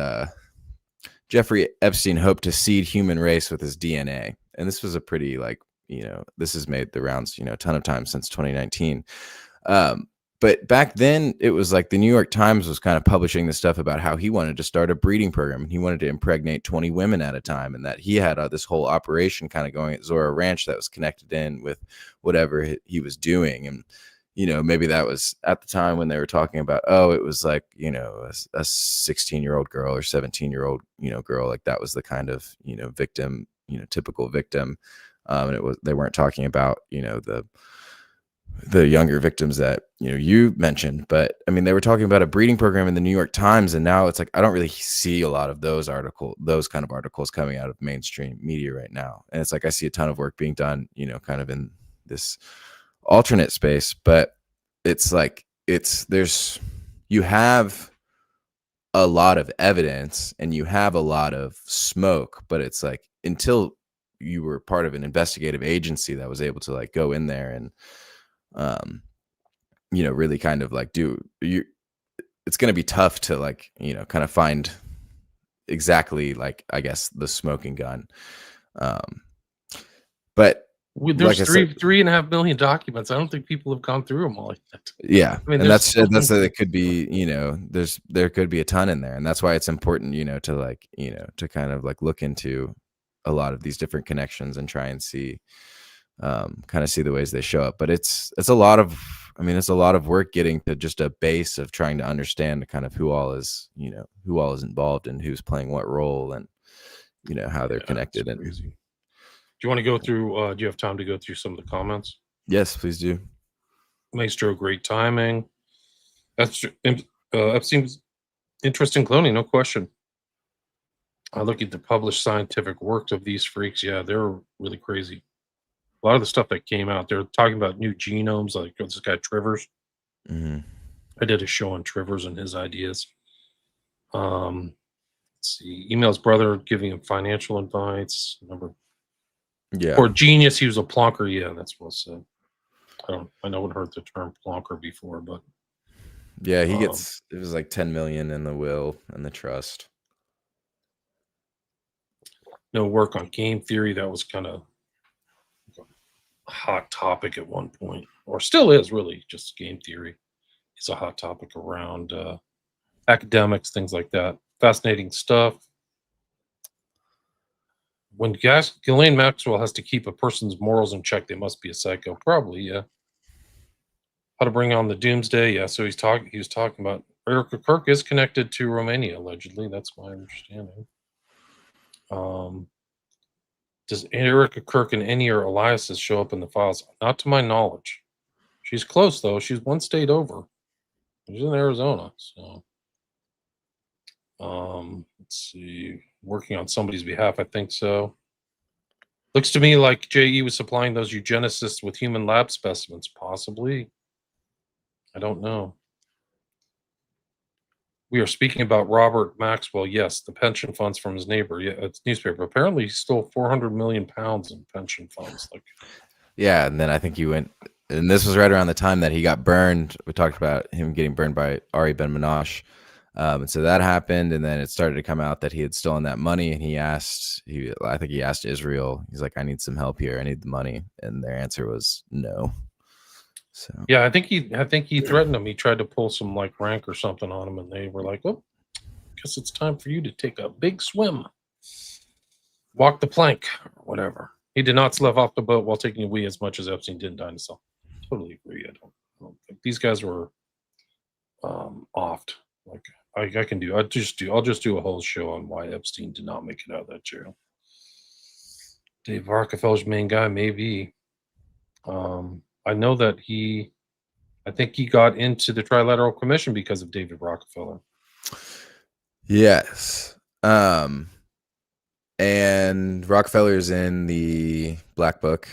Jeffrey Epstein hoped to seed human race with his DNA. And this was a pretty like, this has made the rounds, a ton of times since 2019. But back then it was like the New York Times was kind of publishing this stuff about how he wanted to start a breeding program and he wanted to impregnate 20 women at a time, and that he had this whole operation kind of going at Zorro Ranch that was connected in with whatever he was doing. And maybe that was at the time when they were talking about, it was like, a 16-year-old girl or 17-year-old, girl, like that was the kind of, victim, typical victim. And they weren't talking about, the younger victims that, you mentioned, but I mean, they were talking about a breeding program in the New York Times. And now it's like, I don't really see a lot of those kind of articles coming out of mainstream media right now. And it's like, I see a ton of work being done, kind of in this alternate space, but it's like you have a lot of evidence and you have a lot of smoke, but it's like until you were part of an investigative agency that was able to like go in there and really kind of like it's going to be tough to like kind of find exactly like, I guess, the smoking gun. But there's like 3.5 million documents. I don't think people have gone through them all like that. Yeah. I mean, and that's it could be, there could be a ton in there. And that's why it's important, to like, to kind of like look into a lot of these different connections and try and see, kind of see the ways they show up. But it's a lot of work getting to just a base of trying to understand kind of who all is involved and who's playing what role and, how they're connected. And do you want to go through, do you have time to go through some of the comments? Yes, please do. Maestro, great timing. That's Epstein's interesting cloning, no question. I look at the published scientific works of these freaks. Yeah, they're really crazy. A lot of the stuff that came out, they're talking about new genomes, like this guy Trivers. Mm-hmm. I did a show on Trivers and his ideas. Let's see, emails brother giving him financial advice. Yeah. Or genius, he was a plonker. Yeah, that's what I said. I know it heard the term plonker before, but yeah, he gets, it was like 10 million in the will and the trust. No work on game theory. That was kind of a hot topic at one point, or still is really. Just game theory is a hot topic around academics, things like that. Fascinating stuff. When Ghislaine Maxwell has to keep a person's morals in check, they must be a psycho. Probably, yeah. How to bring on the doomsday? Yeah. So he was talking about Erica Kirk is connected to Romania, allegedly. That's my understanding. Does Erica Kirk and any or Elias's show up in the files? Not to my knowledge. She's close though. She's one state over. She's in Arizona. So, let's see. Working on somebody's behalf, I think so. Looks to me like JE was supplying those eugenicists with human lab specimens, possibly. I don't know. We are speaking about Robert Maxwell. Yes, the pension funds from his neighbor. Yeah, it's newspaper. Apparently, he stole 400 million pounds in pension funds. Yeah, and then I think he went, and this was right around the time that he got burned. We talked about him getting burned by Ari Ben Minash. And so that happened, and then it started to come out that he had stolen that money, and I think he asked Israel, he's like, I need some help here, I need the money, and their answer was no. So yeah, I think he threatened him. He tried to pull some like rank or something on him, and they were like, "Oh, guess it's time for you to take a big swim, walk the plank, or whatever." He did not slip off the boat while taking a wee as much as Epstein did in Dinosaur. Totally agree. I don't think these guys were I can do. I'll just do a whole show on why Epstein did not make it out of that jail. Dave Rockefeller's main guy, maybe. I know that I think he got into the Trilateral Commission because of David Rockefeller. Yes. And Rockefeller's in the Black Book,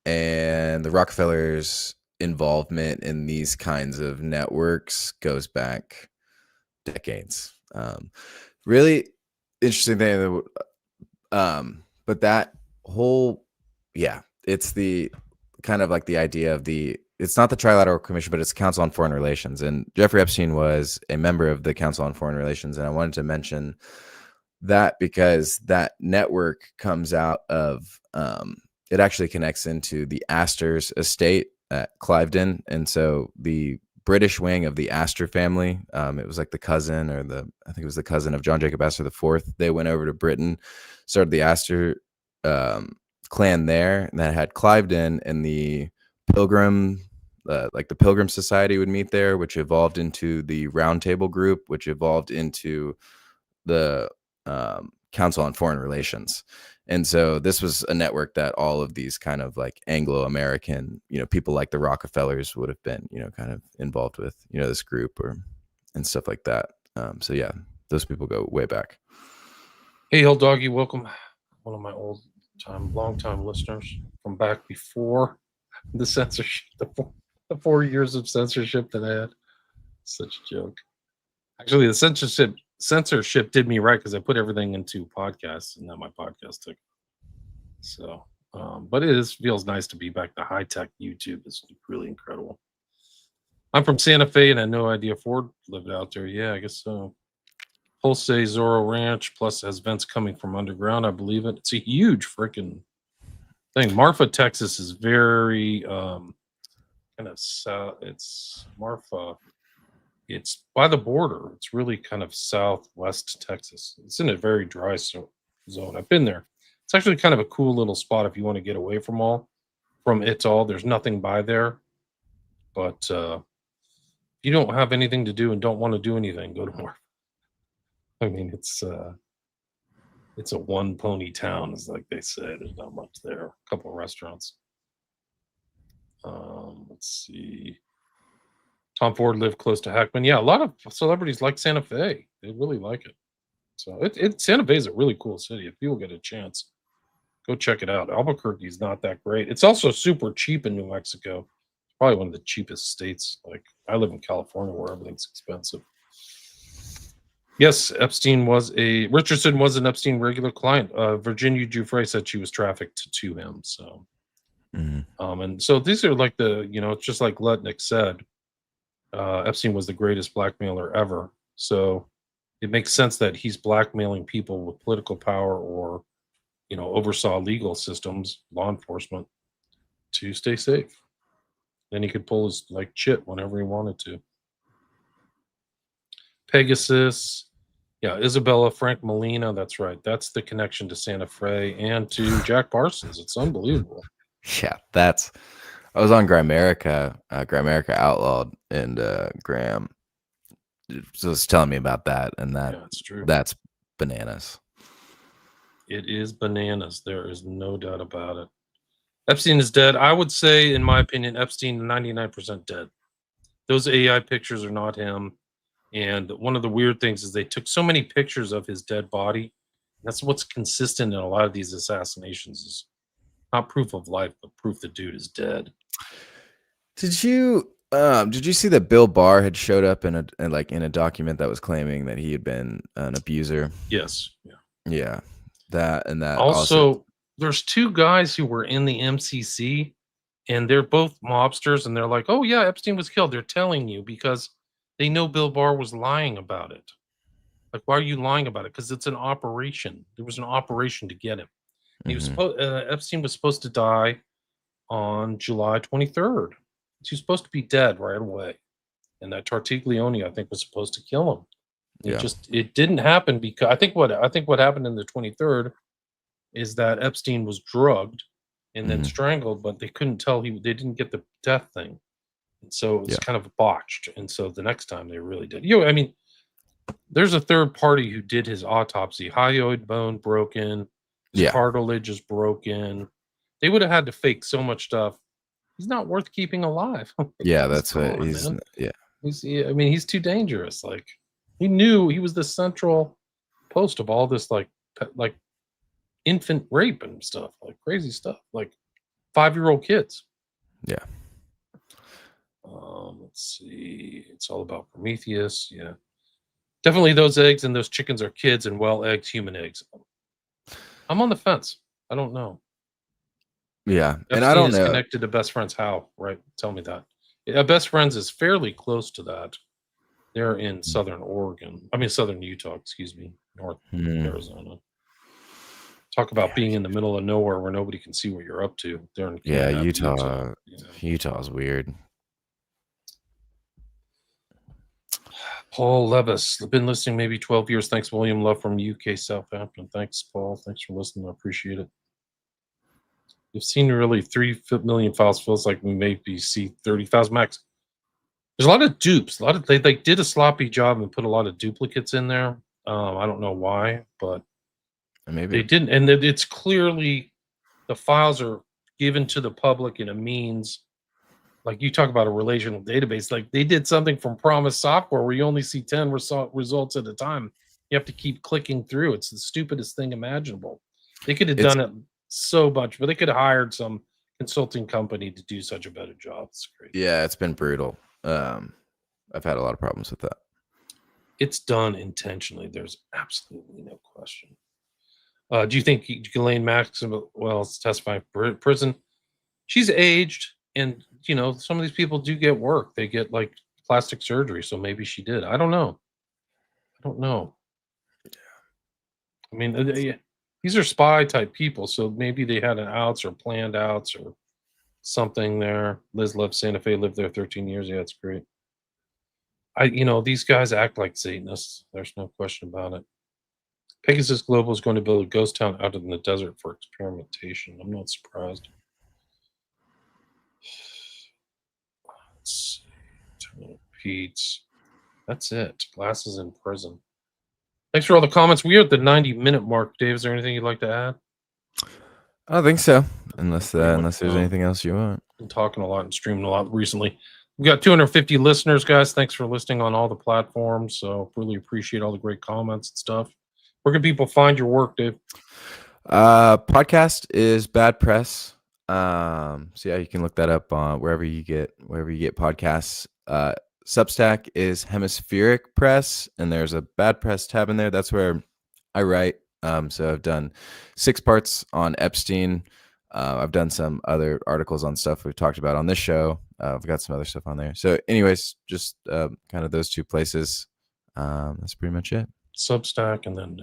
and the Rockefellers' involvement in these kinds of networks goes back decades. Really interesting thing. But that whole, it's the kind of like the idea of it's not the Trilateral Commission, but it's Council on Foreign Relations. And Jeffrey Epstein was a member of the Council on Foreign Relations. And I wanted to mention that because that network comes out of, it actually connects into the Astor's estate at Cliveden. And so the British wing of the Astor family, it was like the cousin I think it was the cousin of John Jacob Astor IV. They went over to Britain, started the Astor clan there, and that had Cliveden, and the Pilgrim, like the Pilgrim Society would meet there, which evolved into the Round Table Group, which evolved into the Council on Foreign Relations. And so this was a network that all of these kind of like Anglo-American, people like the Rockefellers would have been, kind of involved with, this group and stuff like that. So yeah, those people go way back. Hey, Hill Doggy, welcome. One of my long time listeners from back before the censorship, the 4 years of censorship that I had. Such a joke. Actually, the censorship did me right because I put everything into podcasts, and now my podcast took. So, but feels nice to be back. The high tech YouTube is really incredible. I'm from Santa Fe, and I had no idea Ford lived out there. Yeah, I guess so. Pulse Zorro Ranch plus has vents coming from underground. I believe it. It's a huge freaking thing. Marfa, Texas is very kind of south. It's Marfa. It's by the border. It's really kind of southwest Texas. It's in a very dry zone. I've been there. It's actually kind of a cool little spot if you want to get away from it all. There's nothing by there. But if you don't have anything to do and don't want to do anything, go to Marfa. I mean, it's a one pony town, is like they say. There's not much there. A couple of restaurants. Let's see. Tom Ford lived close to Hackman. Yeah, a lot of celebrities like Santa Fe. They really like it. So Santa Fe is a really cool city. If people get a chance, go check it out. Albuquerque's not that great. It's also super cheap in New Mexico. It's probably one of the cheapest states. Like I live in California where everything's expensive. Yes, Richardson was an Epstein regular client. Virginia Giuffre said she was trafficked to him. So, and so these are like it's just like Lutnick said. Epstein was the greatest blackmailer ever. So it makes sense that he's blackmailing people with political power or, oversaw legal systems, law enforcement to stay safe. Then he could pull his shit whenever he wanted to. Pegasus. Yeah, Isabella Frank Molina. That's right. That's the connection to Santa Fe and to Jack Parsons. It's unbelievable. Yeah, I was on Grimerica Outlawed, and Graham was telling me about that, and that's true. That's bananas. It is bananas. There is no doubt about it. Epstein is dead. I would say, in my opinion, Epstein 99% dead. Those AI pictures are not him. And one of the weird things is they took so many pictures of his dead body. That's what's consistent in a lot of these assassinations is not proof of life, but proof the dude is dead. Did you see that Bill Barr had showed up in a document that was claiming that he had been an abuser? Yes. Yeah. That also there's two guys who were in the MCC, and they're both mobsters, and they're like, "Oh yeah, Epstein was killed." They're telling you because they know Bill Barr was lying about it. Like, why are you lying about it? Because it's an operation. There was an operation to get him. He was Epstein was supposed to die on July 23rd. He was supposed to be dead right away, and that Tartiglione, I think, was supposed to kill him. It didn't happen because I think what happened in the 23rd is that Epstein was drugged and then strangled, but they couldn't tell they didn't get the death thing, and so it was kind of botched. And so the next time they really did. There's a third party who did his autopsy. Hyoid bone broken. His Yeah. cartilage is broken. They would have had to fake so much stuff. He's not worth keeping alive. Yeah, He's that's what gone, he's. man. Yeah, I mean, he's too dangerous. Like, he knew he was the central post of all this, like infant rape and stuff, like crazy stuff, like 5-year-old kids. yeah. Let's see. It's all about Prometheus. Yeah, definitely those eggs and those chickens are kids and well-egged human eggs. I'm on the fence. I don't know. Yeah, and I Epstein don't is know. connected to Best Friends. How? Right? Tell me that. Yeah, Best Friends is fairly close to that. They're in southern Oregon. I mean, southern Utah. Excuse me, North Arizona. Talk about being in the middle of nowhere where nobody can see what you're up to. They're in Yeah, kidnapped Utah. Yeah. Utah's weird. Paul Levis, I've been listening maybe 12 years. Thanks, William Love from UK Southampton. Thanks, Paul. Thanks for listening. I appreciate it. You've seen really 3 million files. Feels like we maybe see 30,000 max. There's a lot of dupes. A lot of they did a sloppy job and put a lot of duplicates in there. I don't know why, but Maybe they didn't. And it's clearly the files are given to the public in a means. Like you talk about a relational database, like they did something from Promise Software where you only see 10 results at a time. You have to keep clicking through. It's the stupidest thing imaginable. They could have done it so much, but they could have hired some consulting company to do such a better job. It's crazy. Yeah, it's been brutal. I've had a lot of problems with that. It's done intentionally. There's absolutely no question. Do you think Ghislaine Maxwell is testifying for prison? She's aged, and some of these people do get work. They get like plastic surgery, so maybe she did. I don't know. I mean, these are spy type people, so maybe they had an outs or planned outs or something there. Liz loves Santa Fe, lived there 13 years. Yeah, it's great. These guys act like Satanists. There's no question about it. Pegasus Global is going to build a ghost town out in the desert for experimentation. I'm not surprised. Let's see. Pete's. That's it. Glasses in prison. Thanks for all the comments. We are at the 90-minute mark. Dave, is there anything you'd like to add? I don't think so, unless there's anything else you want. Been talking a lot and streaming a lot recently. We've got 250 listeners, guys. Thanks for listening on all the platforms. So really appreciate all the great comments and stuff. Where can people find your work, Dave? Podcast is Bad Press. So yeah, you can look that up on wherever you get podcasts. Substack is Hemispheric Press, and there's a Bad Press tab in there. That's where I write. So I've done 6 parts on Epstein. I've done some other articles on stuff we've talked about on this show. I've got some other stuff on there. So anyways, just kind of those 2 places. That's pretty much it. Substack and then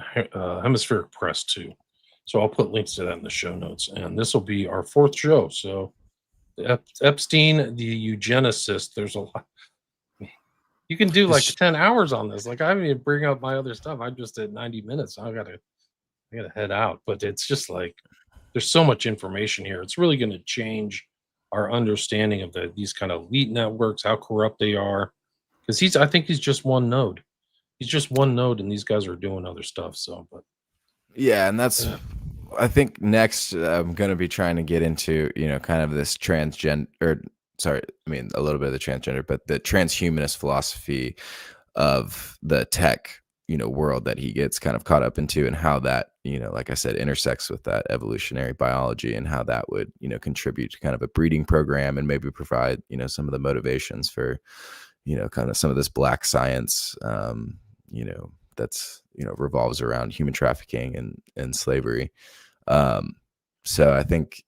Hemispheric Press too. So I'll put links to that in the show notes. And this will be our 4th show. So Epstein the Eugenicist. There's a lot. You can do like 10 hours on this. Like I haven't even bring up my other stuff. I'm just at 90 minutes. I gotta head out. But it's just like there's so much information here. It's really going to change our understanding of these kind of elite networks, how corrupt they are. Because I think he's just one node. He's just one node, and these guys are doing other stuff. So, but yeah, and that's I think next I'm going to be trying to get into kind of this a little bit of the transgender, but the transhumanist philosophy of the tech, world that he gets kind of caught up into, and how that, like I said, intersects with that evolutionary biology, and how that would, contribute to kind of a breeding program, and maybe provide, some of the motivations for, kind of some of this black science, that's, revolves around human trafficking and slavery. So I think,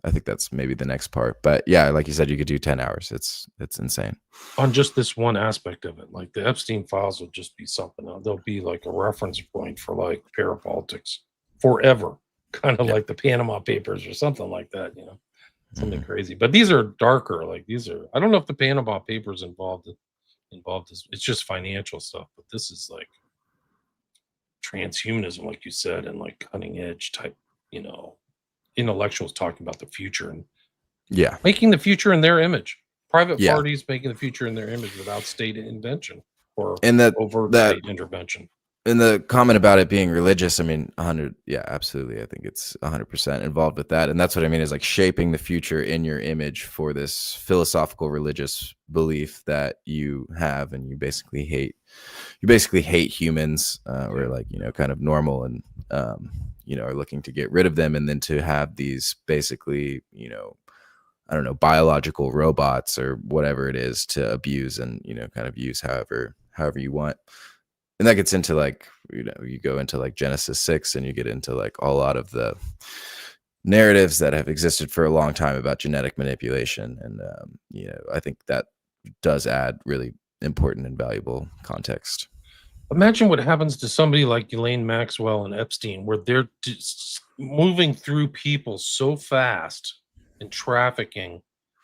I think that's maybe the next part. But yeah, like you said, you could do 10 hours. It's insane. On just this one aspect of it, like the Epstein files will just be something. They'll be like a reference point for like parapolitics forever, kind of like the Panama Papers or something like that, something crazy. But these are darker. Like I don't know if the Panama Papers involved it's just financial stuff, but this is like transhumanism, like you said, and like cutting edge type, intellectuals talking about the future and yeah, making the future in their image. Private Yeah. parties making the future in their image without state intervention or And overt that state intervention. and the comment about it being religious, I mean, 100, yeah, absolutely. I think it's 100% involved with that. And that's what I mean is like shaping the future in your image for this philosophical religious belief that you have, and you basically hate humans, or like, kind of normal, and, are looking to get rid of them. And then to have these basically, I don't know, biological robots or whatever it is to abuse and, kind of use however you want. And that gets into like, you go into like Genesis 6 and you get into like a lot of the narratives that have existed for a long time about genetic manipulation. And, I think that does add really important and valuable context. Imagine what happens to somebody like Elaine Maxwell and Epstein, where they're just moving through people so fast and trafficking.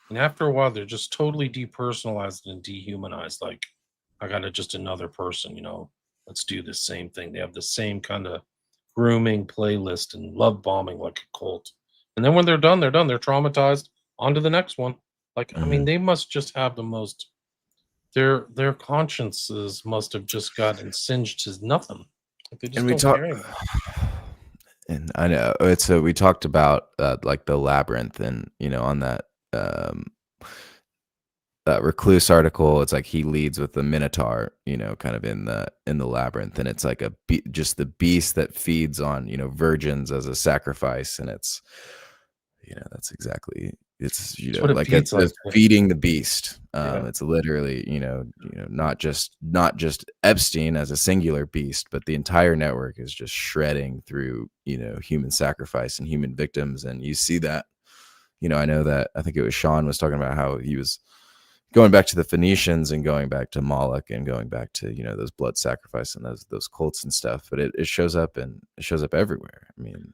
And after a while, they're just totally depersonalized and dehumanized. Like, I got just another person, let's do the same thing. They have the same kind of grooming playlist and love bombing like a cult. And then when they're done, they're done. They're traumatized. On to the next one. Like, I mean, they must just have the most, their consciences must have just gotten singed to nothing. Like, they just And we don't care anymore. And I know it's we talked about like the labyrinth, and on that recluse article, it's like he leads with the minotaur, kind of in the labyrinth, and it's like just the beast that feeds on virgins as a sacrifice. And it's that's exactly, it's what it like feeds it's like. feeding the beast. Yeah. It's literally not just Epstein as a singular beast, but the entire network is just shredding through human sacrifice and human victims. And you see that, I know that, I think it was Sean was talking about how he was going back to the Phoenicians and going back to Moloch and going back to those blood sacrifice and those cults and stuff. But it shows up, and it shows up everywhere. I mean,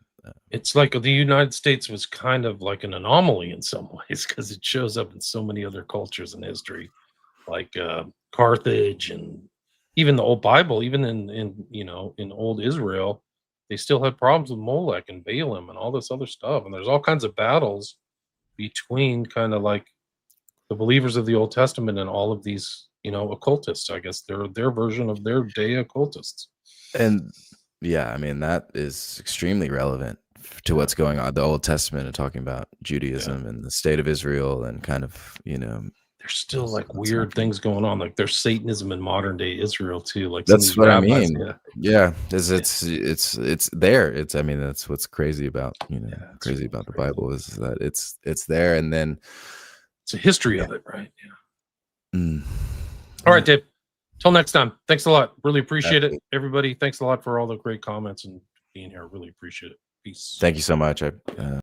It's like the United States was kind of like an anomaly in some ways, because it shows up in so many other cultures in history, like Carthage, and even the old Bible, even in old Israel, they still had problems with Molech and Balaam and all this other stuff. And there's all kinds of battles between kind of like the believers of the Old Testament and all of these, occultists. I guess they're their version of their day occultists. and yeah, I mean, that is extremely relevant to what's going on. The Old Testament and talking about Judaism and the state of Israel, and kind of, There's still like what's weird happening. things going on. Like there's Satanism in modern day Israel too. Like some of That's these what I rabbis, mean. Yeah, it's there. I mean, that's what's crazy about crazy about the Bible, is that it's there, and then it's a history of it, right? Yeah. Mm. All right, Dave. Till next time. Thanks a lot. Really appreciate Absolutely. it, everybody. Thanks a lot for all the great comments and being here. Really appreciate it. Peace. Thank you so much.